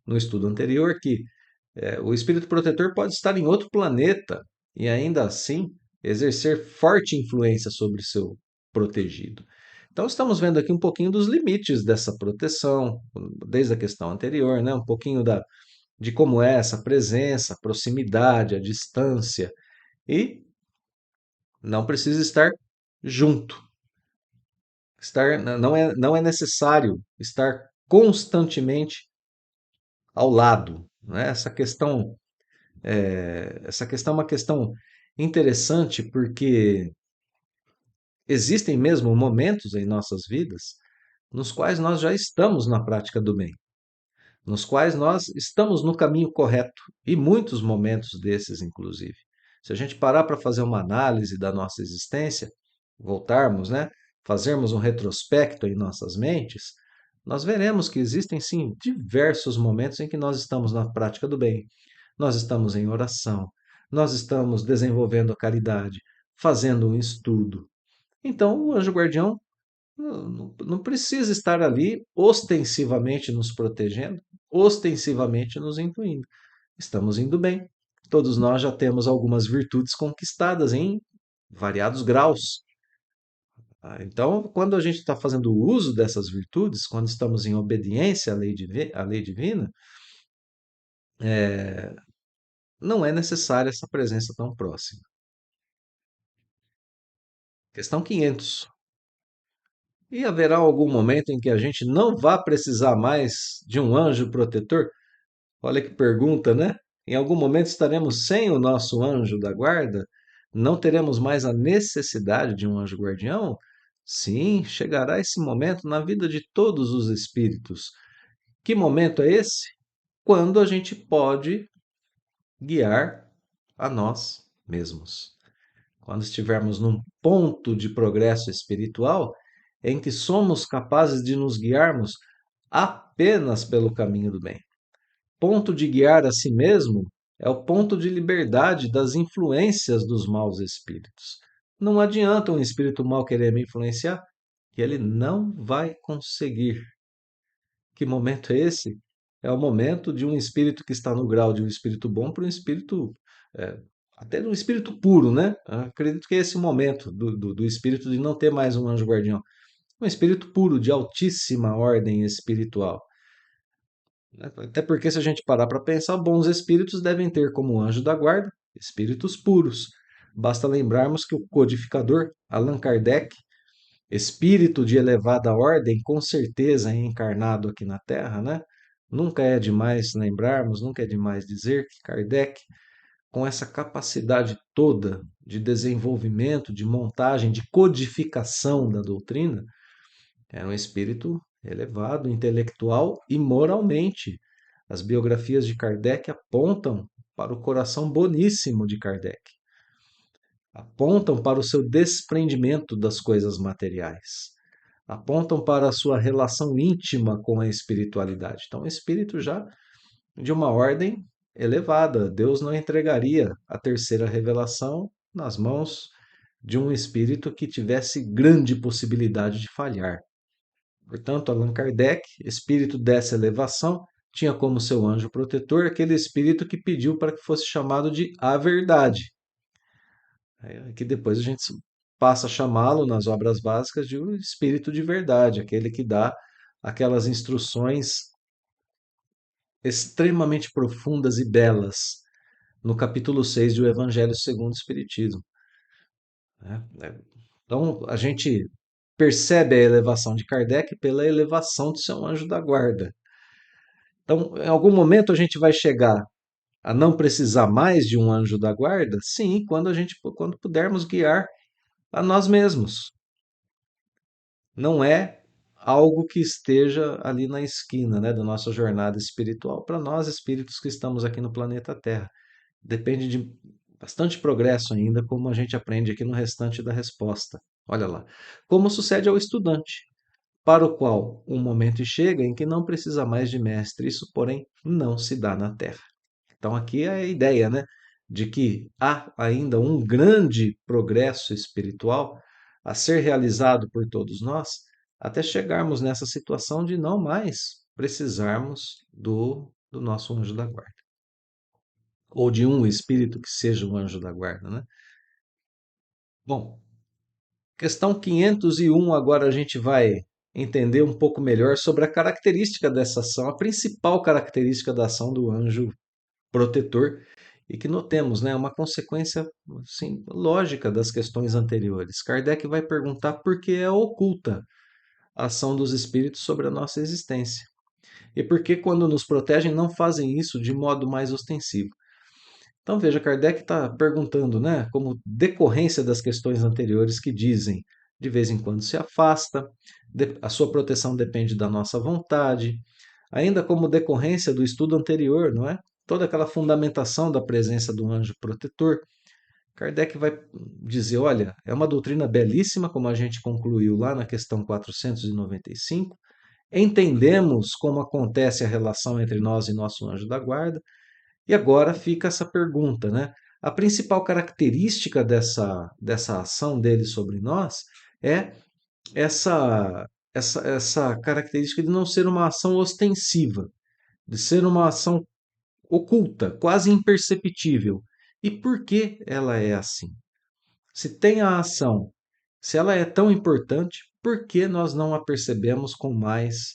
A: no estudo anterior que o espírito protetor pode estar em outro planeta e ainda assim exercer forte influência sobre o seu protegido. Então, estamos vendo aqui um pouquinho dos limites dessa proteção, desde a questão anterior, né? Um pouquinho de como é essa presença, a proximidade, a distância, e não precisa estar junto. Não é necessário estar constantemente ao lado, né? Essa questão é uma questão interessante porque existem mesmo momentos em nossas vidas nos quais nós já estamos na prática do bem, nos quais nós estamos no caminho correto, e muitos momentos desses, inclusive. Se a gente parar para fazer uma análise da nossa existência, voltarmos, né, fazermos um retrospecto em nossas mentes, nós veremos que existem sim diversos momentos em que nós estamos na prática do bem. Nós estamos em oração, nós estamos desenvolvendo a caridade, fazendo um estudo. Então, o anjo guardião não precisa estar ali ostensivamente nos protegendo, ostensivamente nos incluindo. Estamos indo bem. Todos nós já temos algumas virtudes conquistadas em variados graus. Então, quando a gente está fazendo uso dessas virtudes, quando estamos em obediência à lei divina, não é necessária essa presença tão próxima. Questão 500. E haverá algum momento em que a gente não vá precisar mais de um anjo protetor? Olha que pergunta, né? Em algum momento estaremos sem o nosso anjo da guarda? Não teremos mais a necessidade de um anjo guardião? Sim, chegará esse momento na vida de todos os espíritos. Que momento é esse? Quando a gente pode guiar a nós mesmos. Quando estivermos num ponto de progresso espiritual em que somos capazes de nos guiarmos apenas pelo caminho do bem. Ponto de guiar a si mesmo é o ponto de liberdade das influências dos maus espíritos. Não adianta um espírito mau querer me influenciar, que ele não vai conseguir. Que momento é esse? É o momento de um espírito que está no grau de um espírito bom para um espírito até no espírito puro, né? Eu acredito que é esse o momento do espírito de não ter mais um anjo guardião. Um espírito puro, de altíssima ordem espiritual, né? Até porque, se a gente parar para pensar, bons espíritos devem ter como anjo da guarda espíritos puros. Basta lembrarmos que o codificador Allan Kardec, espírito de elevada ordem, com certeza é encarnado aqui na Terra, né? Nunca é demais lembrarmos, nunca é demais dizer que Kardec, com essa capacidade toda de desenvolvimento, de montagem, de codificação da doutrina, era um espírito elevado, intelectual e moralmente. As biografias de Kardec apontam para o coração boníssimo de Kardec, apontam para o seu desprendimento das coisas materiais, apontam para a sua relação íntima com a espiritualidade. Então, um espírito já de uma ordem elevada. Deus não entregaria a terceira revelação nas mãos de um espírito que tivesse grande possibilidade de falhar. Portanto, Allan Kardec, espírito dessa elevação, tinha como seu anjo protetor aquele espírito que pediu para que fosse chamado de a verdade, que depois a gente passa a chamá-lo nas obras básicas de o espírito de verdade, aquele que dá aquelas instruções extremamente profundas e belas no capítulo 6 do Evangelho segundo o Espiritismo, né? Então, a gente percebe a elevação de Kardec pela elevação de seu anjo da guarda. Então, em algum momento a gente vai chegar a não precisar mais de um anjo da guarda? Sim, quando pudermos guiar a nós mesmos. Não é algo que esteja ali na esquina, né, da nossa jornada espiritual para nós espíritos que estamos aqui no planeta Terra. Depende de bastante progresso ainda, como a gente aprende aqui no restante da resposta. Olha lá. Como sucede ao estudante, para o qual um momento chega em que não precisa mais de mestre. Isso, porém, não se dá na Terra. Então, aqui é a ideia, né, de que há ainda um grande progresso espiritual a ser realizado por todos nós, até chegarmos nessa situação de não mais precisarmos do nosso anjo da guarda, ou de um espírito que seja um anjo da guarda, né? Bom, questão 501, agora a gente vai entender um pouco melhor sobre a característica dessa ação, a principal característica da ação do anjo protetor, e que notemos, né, uma consequência assim, lógica das questões anteriores. Kardec vai perguntar por que é oculta a ação dos espíritos sobre a nossa existência. E por que, quando nos protegem, não fazem isso de modo mais ostensivo. Então, veja, Kardec está perguntando, né, como decorrência das questões anteriores que dizem, de vez em quando se afasta, a sua proteção depende da nossa vontade, ainda como decorrência do estudo anterior, não é? Toda aquela fundamentação da presença do anjo protetor. Kardec vai dizer, olha, é uma doutrina belíssima, como a gente concluiu lá na questão 495. Entendemos como acontece a relação entre nós e nosso anjo da guarda, e agora fica essa pergunta, né? A principal característica dessa ação dele sobre nós é essa característica de não ser uma ação ostensiva, de ser uma ação oculta, quase imperceptível. E por que ela é assim? Se tem a ação, se ela é tão importante, por que nós não a percebemos com mais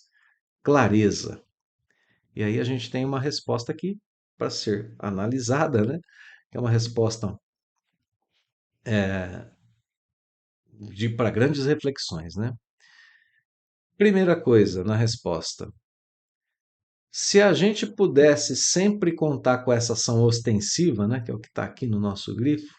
A: clareza? E aí a gente tem uma resposta aqui para ser analisada, né? Que é uma resposta para grandes reflexões, né? Primeira coisa na resposta: se a gente pudesse sempre contar com essa ação ostensiva, né, que é o que está aqui no nosso grifo,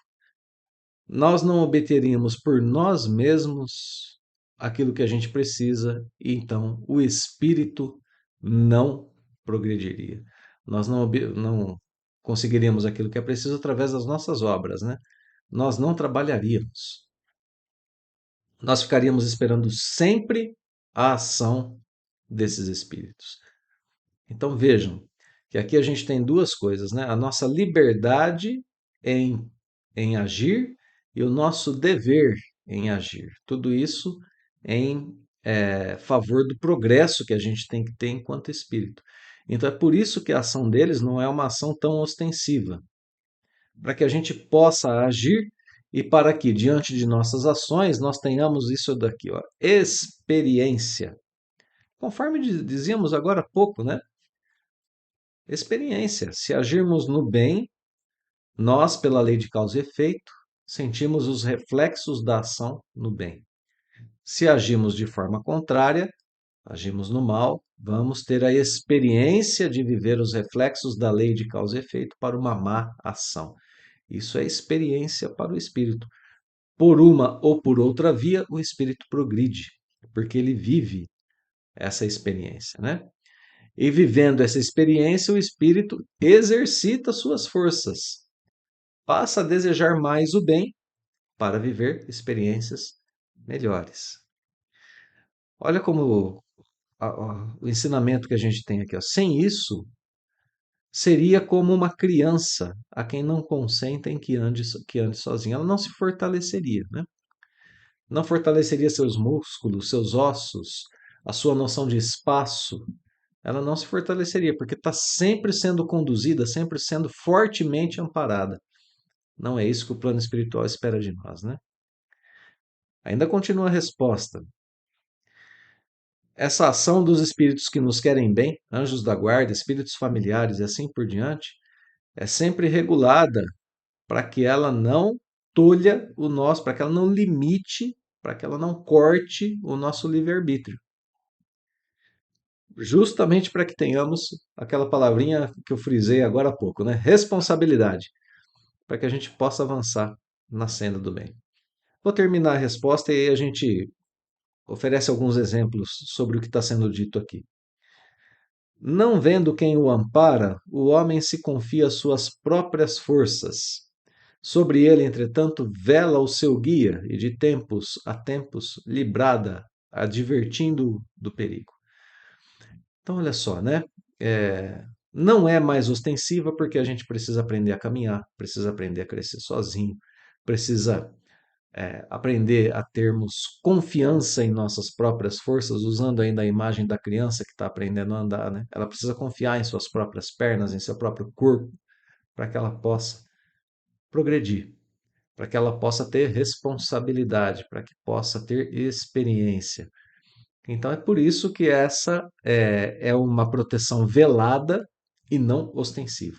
A: nós não obteríamos por nós mesmos aquilo que a gente precisa e então o espírito não progrediria. Nós não conseguiríamos aquilo que é preciso através das nossas obras, né? Nós não trabalharíamos. Nós ficaríamos esperando sempre a ação desses espíritos. Então vejam que aqui a gente tem duas coisas, né? A nossa liberdade em, em agir e o nosso dever em agir. Tudo isso em favor do progresso que a gente tem que ter enquanto espírito. Então é por isso que a ação deles não é uma ação tão ostensiva. para que a gente possa agir e para que, diante de nossas ações, nós tenhamos isso daqui, ó, experiência. Conforme dizíamos agora há pouco, né? Experiência. Se agirmos no bem, nós, pela lei de causa e efeito, sentimos os reflexos da ação no bem. Se agimos de forma contrária, agimos no mal, vamos ter a experiência de viver os reflexos da lei de causa e efeito para uma má ação. Isso é experiência para o espírito. Por uma ou por outra via, o espírito progride, porque ele vive essa experiência, né? E vivendo essa experiência, o espírito exercita suas forças, passa a desejar mais o bem para viver experiências melhores. Olha como o ensinamento que a gente tem aqui, ó. Sem isso, seria como uma criança a quem não consentem que ande sozinha. Ela não se fortaleceria, né? Não fortaleceria seus músculos, seus ossos, a sua noção de espaço. Ela não se fortaleceria, porque está sempre sendo conduzida, sempre sendo fortemente amparada. Não é isso que o plano espiritual espera de nós, né? Ainda continua a resposta. Essa ação dos espíritos que nos querem bem, anjos da guarda, espíritos familiares e assim por diante, é sempre regulada para que ela não tolha o nosso, para que ela não limite, para que ela não corte o nosso livre-arbítrio. Justamente para que tenhamos aquela palavrinha que eu frisei agora há pouco, né? Responsabilidade, para que a gente possa avançar na senda do bem. Vou terminar a resposta e aí a gente oferece alguns exemplos sobre o que está sendo dito aqui. Não vendo quem o ampara, o homem se confia às suas próprias forças. Sobre ele, entretanto, vela o seu guia, e de tempos a tempos lhe brada, advertindo do perigo. Então, olha só, né? Não é mais ostensiva porque a gente precisa aprender a caminhar, precisa aprender a crescer sozinho, precisa aprender a termos confiança em nossas próprias forças, usando ainda a imagem da criança que está aprendendo a andar, né? Ela precisa confiar em suas próprias pernas, em seu próprio corpo, para que ela possa progredir, para que ela possa ter responsabilidade, para que possa ter experiência. Então é por isso que essa é uma proteção velada e não ostensiva.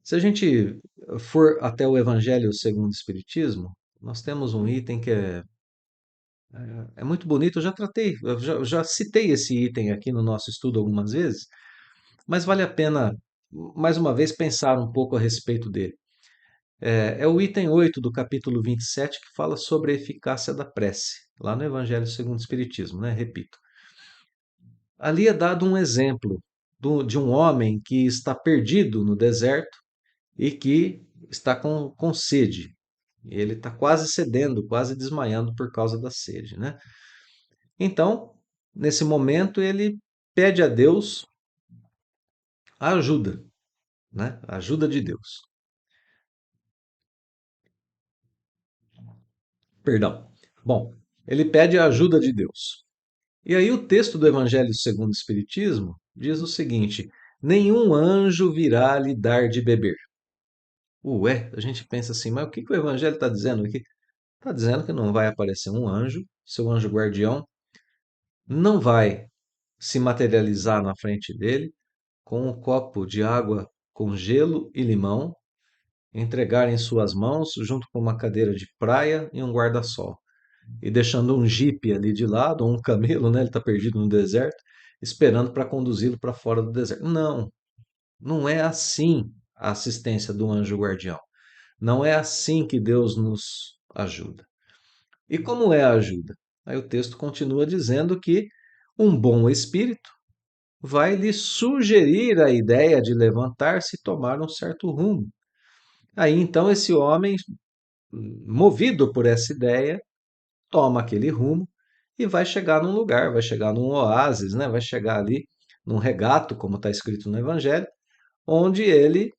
A: Se a gente for até o Evangelho segundo o Espiritismo, nós temos um item que é muito bonito. Eu já tratei, eu já citei esse item aqui no nosso estudo algumas vezes, mas vale a pena, mais uma vez, pensar um pouco a respeito dele. É o item 8 do capítulo 27 que fala sobre a eficácia da prece, lá no Evangelho segundo o Espiritismo, né? Repito. Ali é dado um exemplo de um homem que está perdido no deserto e que está com sede. Ele está quase cedendo, quase desmaiando por causa da sede, né? Então, nesse momento, ele pede a Deus a ajuda, né? A ajuda de Deus. Perdão. Bom, ele pede a ajuda de Deus. E aí o texto do Evangelho segundo o Espiritismo diz o seguinte: nenhum anjo virá lhe dar de beber. Ué, a gente pensa assim, mas o que o Evangelho está dizendo aqui? Está dizendo que não vai aparecer um anjo, seu anjo guardião, não vai se materializar na frente dele com um copo de água com gelo e limão, entregar em suas mãos, junto com uma cadeira de praia e um guarda-sol, e deixando um jipe ali de lado, ou um camelo, né? Ele está perdido no deserto, esperando para conduzi-lo para fora do deserto. Não, não é assim a assistência do anjo guardião. Não é assim que Deus nos ajuda. E como é a ajuda? Aí o texto continua dizendo que um bom espírito vai lhe sugerir a ideia de levantar-se e tomar um certo rumo. Aí então esse homem, movido por essa ideia, toma aquele rumo e vai chegar num lugar, vai chegar num oásis, né? Vai chegar ali num regato, como está escrito no Evangelho, onde ele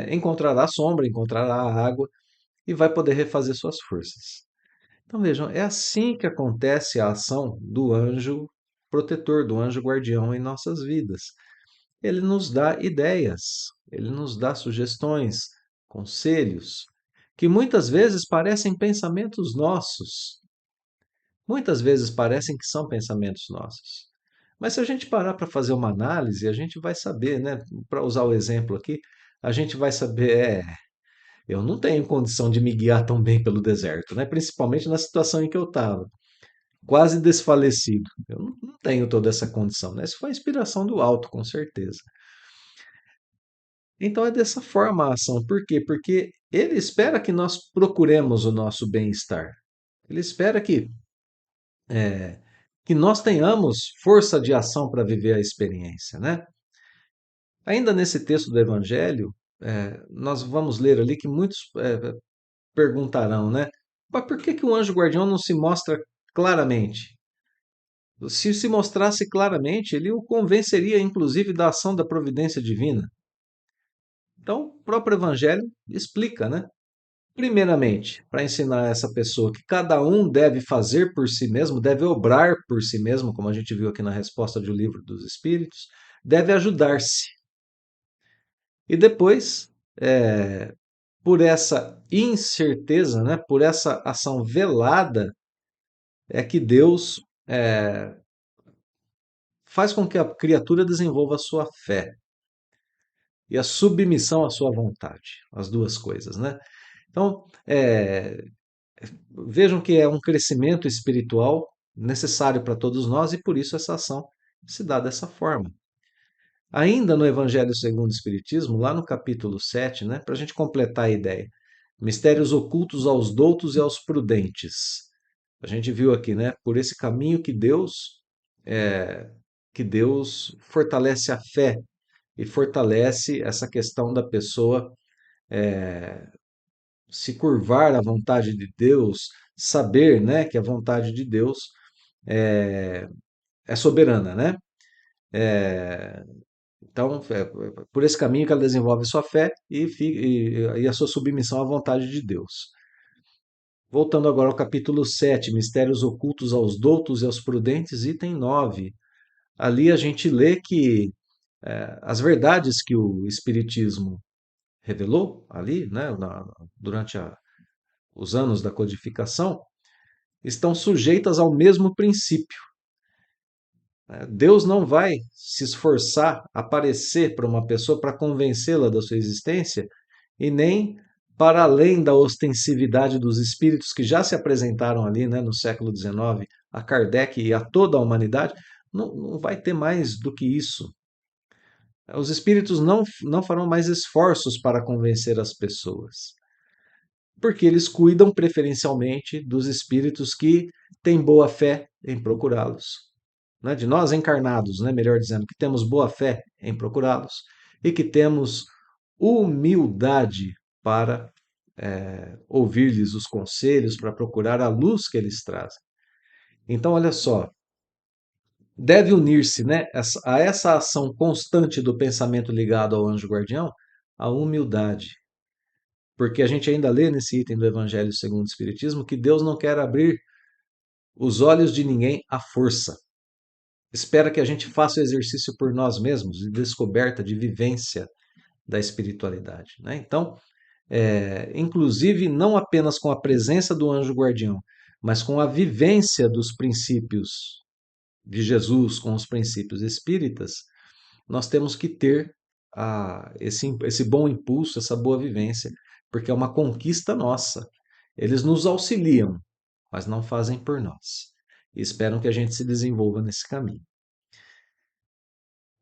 A: encontrará sombra, encontrará água e vai poder refazer suas forças. Então vejam, é assim que acontece a ação do anjo protetor, do anjo guardião em nossas vidas. ele nos dá ideias, ele nos dá sugestões, conselhos, que muitas vezes parecem pensamentos nossos, muitas vezes parecem que são pensamentos nossos. Mas se a gente parar para fazer uma análise, a gente vai saber, né? Para usar o exemplo aqui, a gente vai saber, eu não tenho condição de me guiar tão bem pelo deserto, né? Principalmente na situação em que eu estava, quase desfalecido. Eu não tenho toda essa condição, né? Isso foi inspiração do alto, com certeza. Então é dessa forma a ação. Por quê? Porque ele espera que nós procuremos o nosso bem-estar. Ele espera que nós tenhamos força de ação para viver a experiência, né? Ainda nesse texto do Evangelho, nós vamos ler ali que muitos perguntarão, né? Mas por que o anjo guardião não se mostra claramente? Se mostrasse claramente, ele o convenceria, inclusive, da ação da providência divina. Então, o próprio Evangelho explica, né? Primeiramente, para ensinar essa pessoa que cada um deve fazer por si mesmo, deve obrar por si mesmo, como a gente viu aqui na resposta do Livro dos Espíritos, deve ajudar-se. E depois, por essa incerteza, né, por essa ação velada, é que Deus faz com que a criatura desenvolva a sua fé e a submissão à sua vontade, as duas coisas, né? Então, vejam que é um crescimento espiritual necessário para todos nós e por isso essa ação se dá dessa forma. Ainda no Evangelho segundo o Espiritismo, lá no capítulo 7, né, para a gente completar a ideia, mistérios ocultos aos doutos e aos prudentes. A gente viu aqui, né, por esse caminho que Deus fortalece a fé e fortalece essa questão da pessoa se curvar à vontade de Deus, saber, né, que a vontade de Deus é soberana, né? Então, por esse caminho que ela desenvolve sua fé e a sua submissão à vontade de Deus. Voltando agora ao capítulo 7, Mistérios Ocultos aos Doutos e aos Prudentes, item 9. Ali a gente lê que as verdades que o Espiritismo revelou ali, né, durante os anos da codificação, estão sujeitas ao mesmo princípio. Deus não vai se esforçar a aparecer para uma pessoa para convencê-la da sua existência e nem para além da ostensividade dos espíritos que já se apresentaram ali, né, no século XIX, a Kardec e a toda a humanidade, não vai ter mais do que isso. Os espíritos não farão mais esforços para convencer as pessoas, porque eles cuidam preferencialmente dos espíritos que têm boa fé em procurá-los, né? De nós encarnados, né? Melhor dizendo, que temos boa fé em procurá-los e que temos humildade para ouvir-lhes os conselhos, para procurar a luz que eles trazem. Então, olha só, deve unir-se, né, a essa ação constante do pensamento ligado ao anjo guardião, a humildade. Porque a gente ainda lê nesse item do Evangelho segundo o Espiritismo que Deus não quer abrir os olhos de ninguém à força. Espera que a gente faça o exercício por nós mesmos de descoberta, de vivência da espiritualidade, né? Então, inclusive, não apenas com a presença do anjo guardião, mas com a vivência dos princípios de Jesus, com os princípios espíritas, nós temos que ter esse bom impulso, essa boa vivência, porque é uma conquista nossa. Eles nos auxiliam, mas não fazem por nós. E esperam que a gente se desenvolva nesse caminho.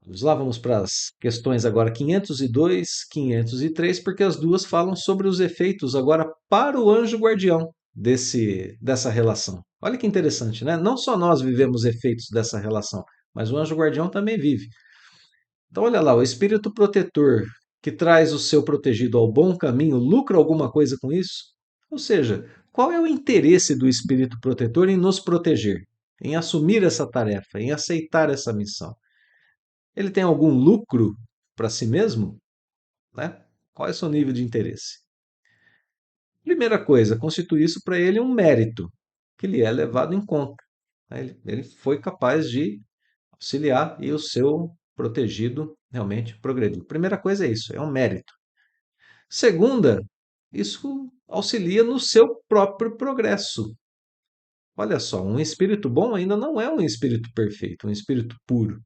A: Vamos lá, vamos para as questões agora 502, 503, porque as duas falam sobre os efeitos agora para o anjo guardião dessa relação. Olha que interessante, né? Não só nós vivemos efeitos dessa relação, mas o anjo guardião também vive. Então, olha lá, o espírito protetor que traz o seu protegido ao bom caminho lucra alguma coisa com isso? Ou seja, qual é o interesse do espírito protetor em nos proteger, em assumir essa tarefa, em aceitar essa missão? Ele tem algum lucro para si mesmo? Né? Qual é o seu nível de interesse? Primeira coisa, constitui isso para ele um mérito, que lhe é levado em conta. Ele foi capaz de auxiliar e o seu protegido, realmente progrediu. Primeira coisa é isso, é um mérito. Segunda, isso auxilia no seu próprio progresso. Olha só, um espírito bom ainda não é um espírito perfeito, um espírito puro.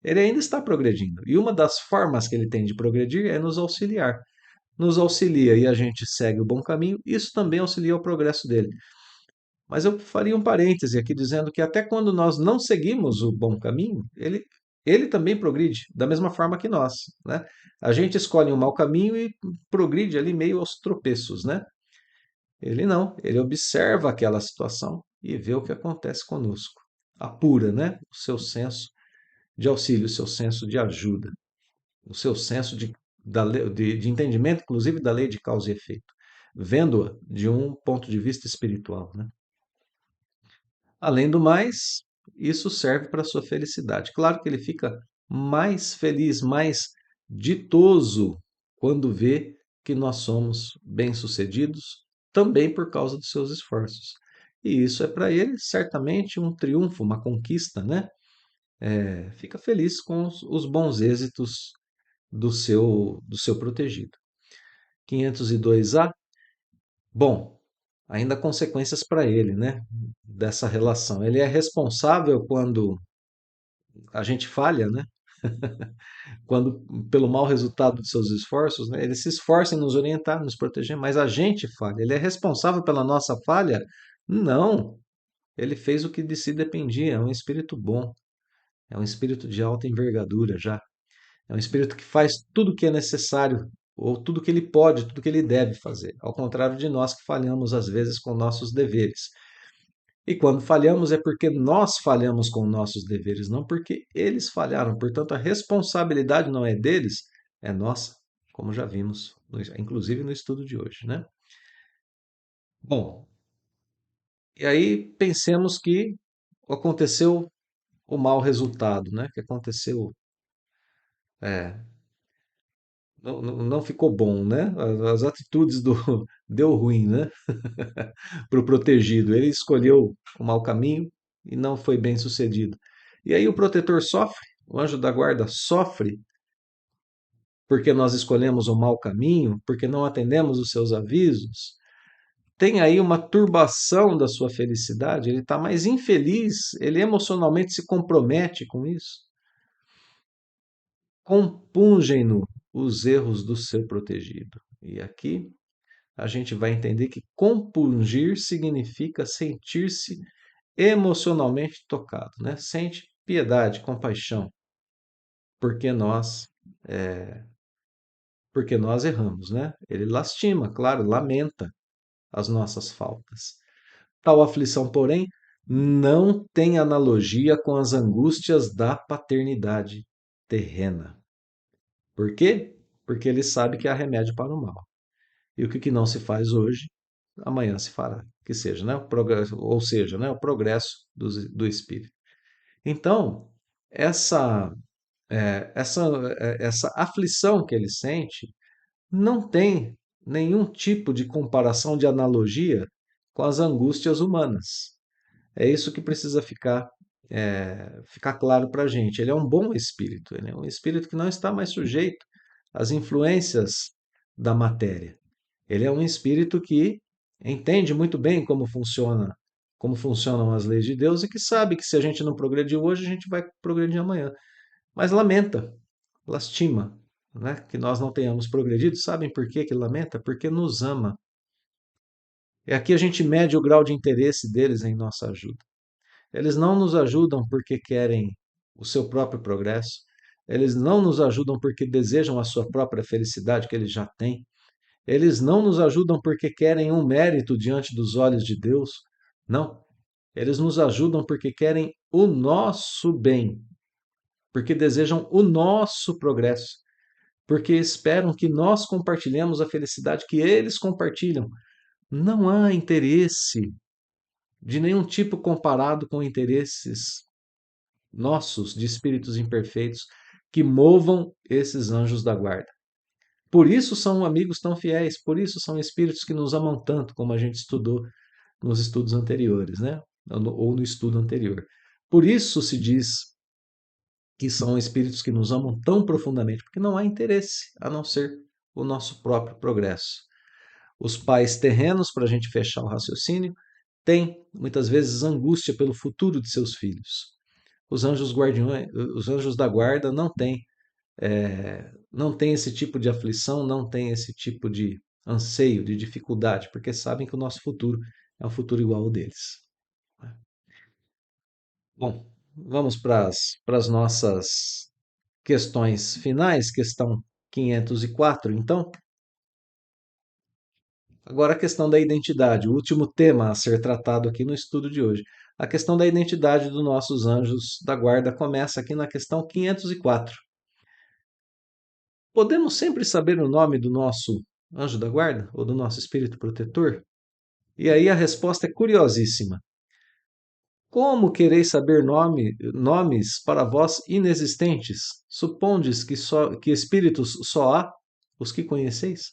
A: Ele ainda está progredindo. E uma das formas que ele tem de progredir é nos auxiliar. Nos auxilia e a gente segue o bom caminho, isso também auxilia o progresso dele. Mas eu faria um parêntese aqui dizendo que até quando nós não seguimos o bom caminho, ele também progride, da mesma forma que nós, né? A gente escolhe um mau caminho e progride ali meio aos tropeços, né? Ele não, ele observa aquela situação e vê o que acontece conosco. Apura, né? O seu senso de auxílio, o seu senso de ajuda, o seu senso de entendimento, inclusive, da lei de causa e efeito, vendo-a de um ponto de vista espiritual, né? Além do mais, isso serve para a sua felicidade. Claro que ele fica mais feliz, mais ditoso quando vê que nós somos bem-sucedidos, também por causa dos seus esforços. E isso é para ele certamente um triunfo, uma conquista, né? Fica feliz com os bons êxitos do seu protegido. 502A, bom, ainda há consequências para ele, né? Dessa relação. Ele é responsável quando a gente falha, né? Quando, pelo mau resultado de seus esforços, né? Ele se esforça em nos orientar, nos proteger, mas a gente falha. Ele é responsável pela nossa falha? Não. Ele fez o que de si dependia. É um espírito bom. É um espírito de alta envergadura já. É um espírito que faz tudo o que é necessário, ou tudo que ele pode, tudo que ele deve fazer. Ao contrário de nós que falhamos às vezes com nossos deveres. E quando falhamos é porque nós falhamos com nossos deveres, não porque eles falharam. Portanto, a responsabilidade não é deles, é nossa, como já vimos, inclusive no estudo de hoje, né? Bom, e aí pensemos que aconteceu o mau resultado, né? Que aconteceu, é, não ficou bom, né? As atitudes do deu ruim, né? Para o protegido. Ele escolheu o mau caminho e não foi bem sucedido. E aí o protetor sofre, o anjo da guarda sofre porque nós escolhemos o mau caminho, porque não atendemos os seus avisos. Tem aí uma turbação da sua felicidade, ele está mais infeliz, ele emocionalmente se compromete com isso. Compungem-no os erros do seu protegido. E aqui a gente vai entender que compungir significa sentir-se emocionalmente tocado, né? Sente piedade, compaixão, porque nós porque nós erramos, né? Ele lastima, claro, lamenta as nossas faltas. Tal aflição, porém, não tem analogia com as angústias da paternidade terrena. Por quê? Porque ele sabe que há remédio para o mal. E o que não se faz hoje, amanhã se fará. Que seja, né? O progresso, ou seja, né? O progresso do espírito. Então, essa, essa, essa aflição que ele sente não tem nenhum tipo de comparação, de analogia com as angústias humanas. É isso que precisa ficar claro para a gente. Ele é um bom espírito, ele é um espírito que não está mais sujeito às influências da matéria. Ele é um espírito que entende muito bem como funcionam as leis de Deus e que sabe que se a gente não progredir hoje, a gente vai progredir amanhã. Mas lamenta, lastima, né, que nós não tenhamos progredido. Sabem por que que lamenta? Porque nos ama. E aqui a gente mede o grau de interesse deles em nossa ajuda. Eles não nos ajudam porque querem o seu próprio progresso. Eles não nos ajudam porque desejam a sua própria felicidade que eles já têm. Eles não nos ajudam porque querem um mérito diante dos olhos de Deus. Não. Eles nos ajudam porque querem o nosso bem, porque desejam o nosso progresso, porque esperam que nós compartilhemos a felicidade que eles compartilham. Não há interesse de nenhum tipo comparado com interesses nossos, de espíritos imperfeitos, que movam esses anjos da guarda. Por isso são amigos tão fiéis, por isso são espíritos que nos amam tanto, como a gente estudou nos estudos anteriores, né? Ou no estudo anterior. Por isso se diz que são espíritos que nos amam tão profundamente, porque não há interesse a não ser o nosso próprio progresso. Os pais terrenos, para a gente fechar o raciocínio, têm muitas vezes angústia pelo futuro de seus filhos. Os anjos guardiões, os anjos da guarda não têm esse tipo de aflição, não têm esse tipo de anseio, de dificuldade, porque sabem que o nosso futuro é um futuro igual ao deles. Bom, vamos para as nossas questões finais, questão 504, então. Agora a questão da identidade, o último tema a ser tratado aqui no estudo de hoje. A questão da identidade dos nossos anjos da guarda começa aqui na questão 504. Podemos sempre saber o nome do nosso anjo da guarda ou do nosso espírito protetor? E aí a resposta é curiosíssima. Como quereis saber nomes para vós inexistentes? Supondes que espíritos só há os que conheceis?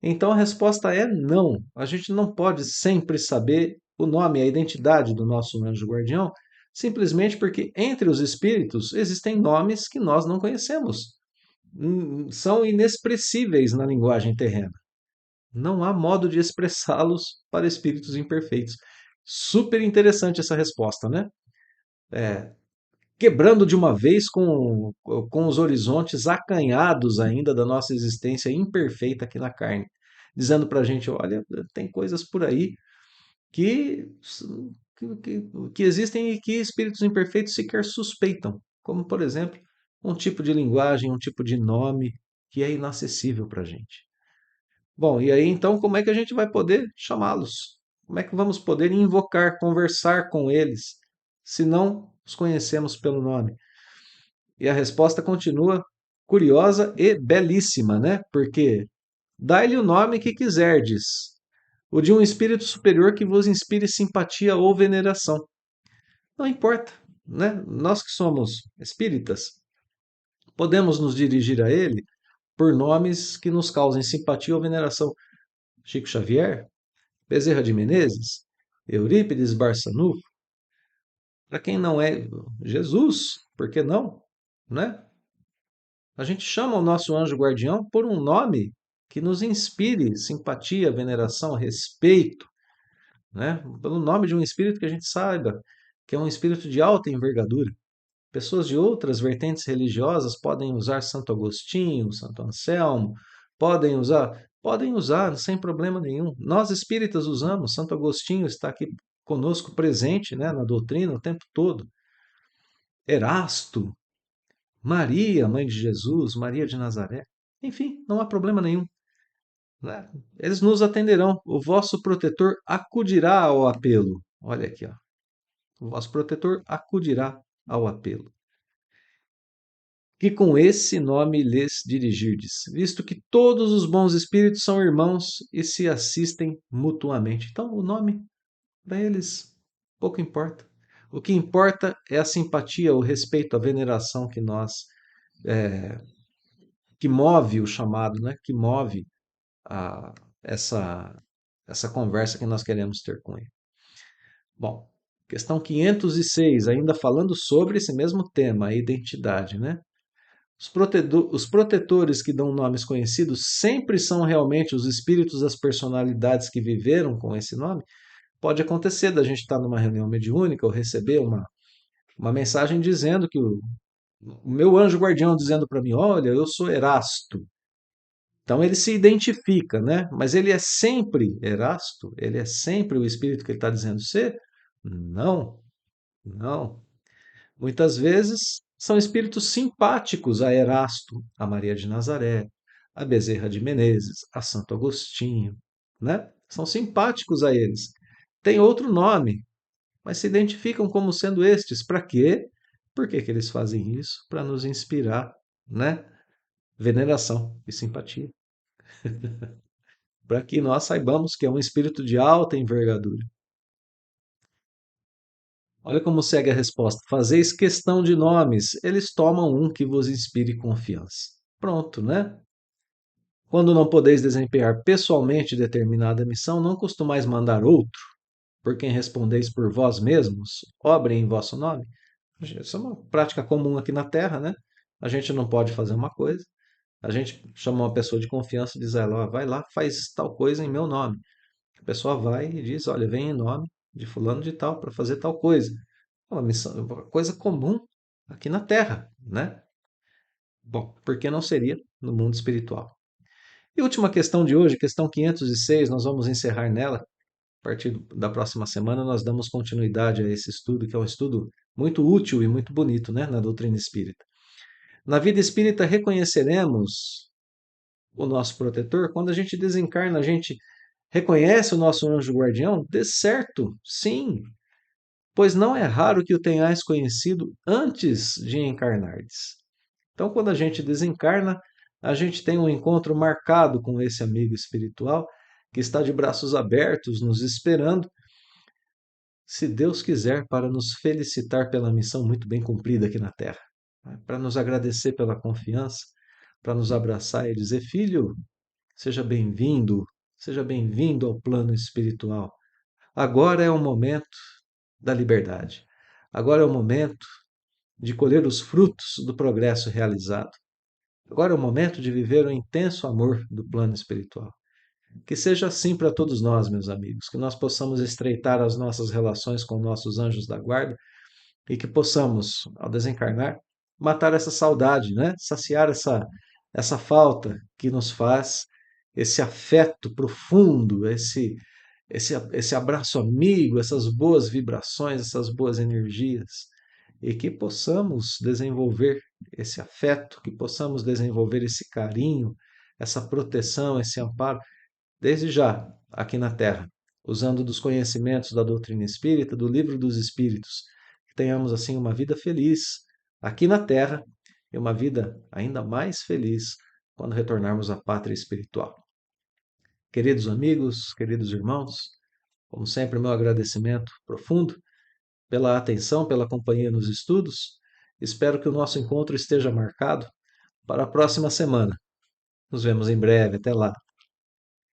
A: Então a resposta é não. A gente não pode sempre saber o nome, a identidade do nosso anjo guardião, simplesmente porque entre os espíritos existem nomes que nós não conhecemos. São inexpressíveis na linguagem terrena. Não há modo de expressá-los para espíritos imperfeitos. Super interessante essa resposta, né? Quebrando de uma vez com os horizontes acanhados ainda da nossa existência imperfeita aqui na carne, dizendo para a gente: olha, tem coisas por aí que, que existem e que espíritos imperfeitos sequer suspeitam, como, por exemplo, um tipo de linguagem, um tipo de nome que é inacessível para a gente. Bom, e aí então como é que a gente vai poder chamá-los? Como é que vamos poder invocar, conversar com eles, se não os conhecemos pelo nome? E a resposta continua curiosa e belíssima, né? Porque dai-lhe o nome que quiserdes, o de um espírito superior que vos inspire simpatia ou veneração. Não importa, né? Nós que somos espíritas, podemos nos dirigir a ele por nomes que nos causem simpatia ou veneração. Chico Xavier, Bezerra de Menezes, Eurípides Barçanufo, para quem não é Jesus, por que não? Né? A gente chama o nosso anjo guardião por um nome que nos inspire simpatia, veneração, respeito, né? Pelo nome de um espírito que a gente saiba que é um espírito de alta envergadura. Pessoas de outras vertentes religiosas podem usar Santo Agostinho, Santo Anselmo, podem usar sem problema nenhum. Nós espíritas usamos, Santo Agostinho está aqui conosco presente, né, na doutrina o tempo todo. Erasto, Maria, mãe de Jesus, Maria de Nazaré. Enfim, não há problema nenhum, né? Eles nos atenderão. O vosso protetor acudirá ao apelo. Olha aqui, ó. O vosso protetor acudirá ao apelo. Que com esse nome lhes dirigirdes, visto que todos os bons espíritos são irmãos e se assistem mutuamente. Então, o nome, para eles, pouco importa. O que importa é a simpatia, o respeito, a veneração que que move o chamado, né? Que move a, essa, essa conversa que nós queremos ter com ele. Bom, questão 506, ainda falando sobre esse mesmo tema, a identidade, né? Os protetores que dão nomes conhecidos sempre são realmente os espíritos das personalidades que viveram com esse nome? Pode acontecer da gente estar numa reunião mediúnica ou receber uma mensagem dizendo que o meu anjo guardião dizendo para mim: olha, eu sou Erasto. Então ele se identifica, né? Mas ele é sempre Erasto? Ele é sempre o espírito que ele está dizendo ser? Não, não. Muitas vezes são espíritos simpáticos a Erasto, a Maria de Nazaré, a Bezerra de Menezes, a Santo Agostinho, né? São simpáticos a eles. Tem outro nome, mas se identificam como sendo estes. Para quê? Por que que eles fazem isso? Para nos inspirar, né? Veneração e simpatia. Para que nós saibamos que é um espírito de alta envergadura. Olha como segue a resposta. Fazeis questão de nomes, eles tomam um que vos inspire confiança. Pronto, né? Quando não podeis desempenhar pessoalmente determinada missão, não costumais mandar outro, por quem respondeis por vós mesmos, obre em vosso nome? Isso é uma prática comum aqui na Terra, né? A gente não pode fazer uma coisa, a gente chama uma pessoa de confiança e diz a ela, ó, vai lá, faz tal coisa em meu nome. A pessoa vai e diz, olha, vem em nome de fulano de tal para fazer tal coisa. É uma missão, uma coisa comum aqui na Terra, né? Bom, por que não seria no mundo espiritual? E última questão de hoje, questão 506, nós vamos encerrar nela. A partir da próxima semana, nós damos continuidade a esse estudo, que é um estudo muito útil e muito bonito, né, na doutrina espírita. Na vida espírita, reconheceremos o nosso protetor quando a gente desencarna, a gente reconhece o nosso anjo guardião? De certo, sim, pois não é raro que o tenhais conhecido antes de encarnardes. Então, quando a gente desencarna, a gente tem um encontro marcado com esse amigo espiritual que está de braços abertos, nos esperando, se Deus quiser, para nos felicitar pela missão muito bem cumprida aqui na Terra, para nos agradecer pela confiança, para nos abraçar e dizer: filho, seja bem-vindo ao plano espiritual. Agora é o momento da liberdade. Agora é o momento de colher os frutos do progresso realizado. Agora é o momento de viver o intenso amor do plano espiritual. Que seja assim para todos nós, meus amigos, que nós possamos estreitar as nossas relações com nossos anjos da guarda e que possamos, ao desencarnar, matar essa saudade, né? Saciar essa falta que nos faz esse afeto profundo, esse abraço amigo, essas boas vibrações, essas boas energias, e que possamos desenvolver esse afeto, que possamos desenvolver esse carinho, essa proteção, esse amparo, desde já, aqui na Terra, usando dos conhecimentos da doutrina espírita, do livro dos Espíritos, que tenhamos assim uma vida feliz aqui na Terra e uma vida ainda mais feliz quando retornarmos à pátria espiritual. Queridos amigos, queridos irmãos, como sempre, meu agradecimento profundo pela atenção, pela companhia nos estudos. Espero que o nosso encontro esteja marcado para a próxima semana. Nos vemos em breve. Até lá.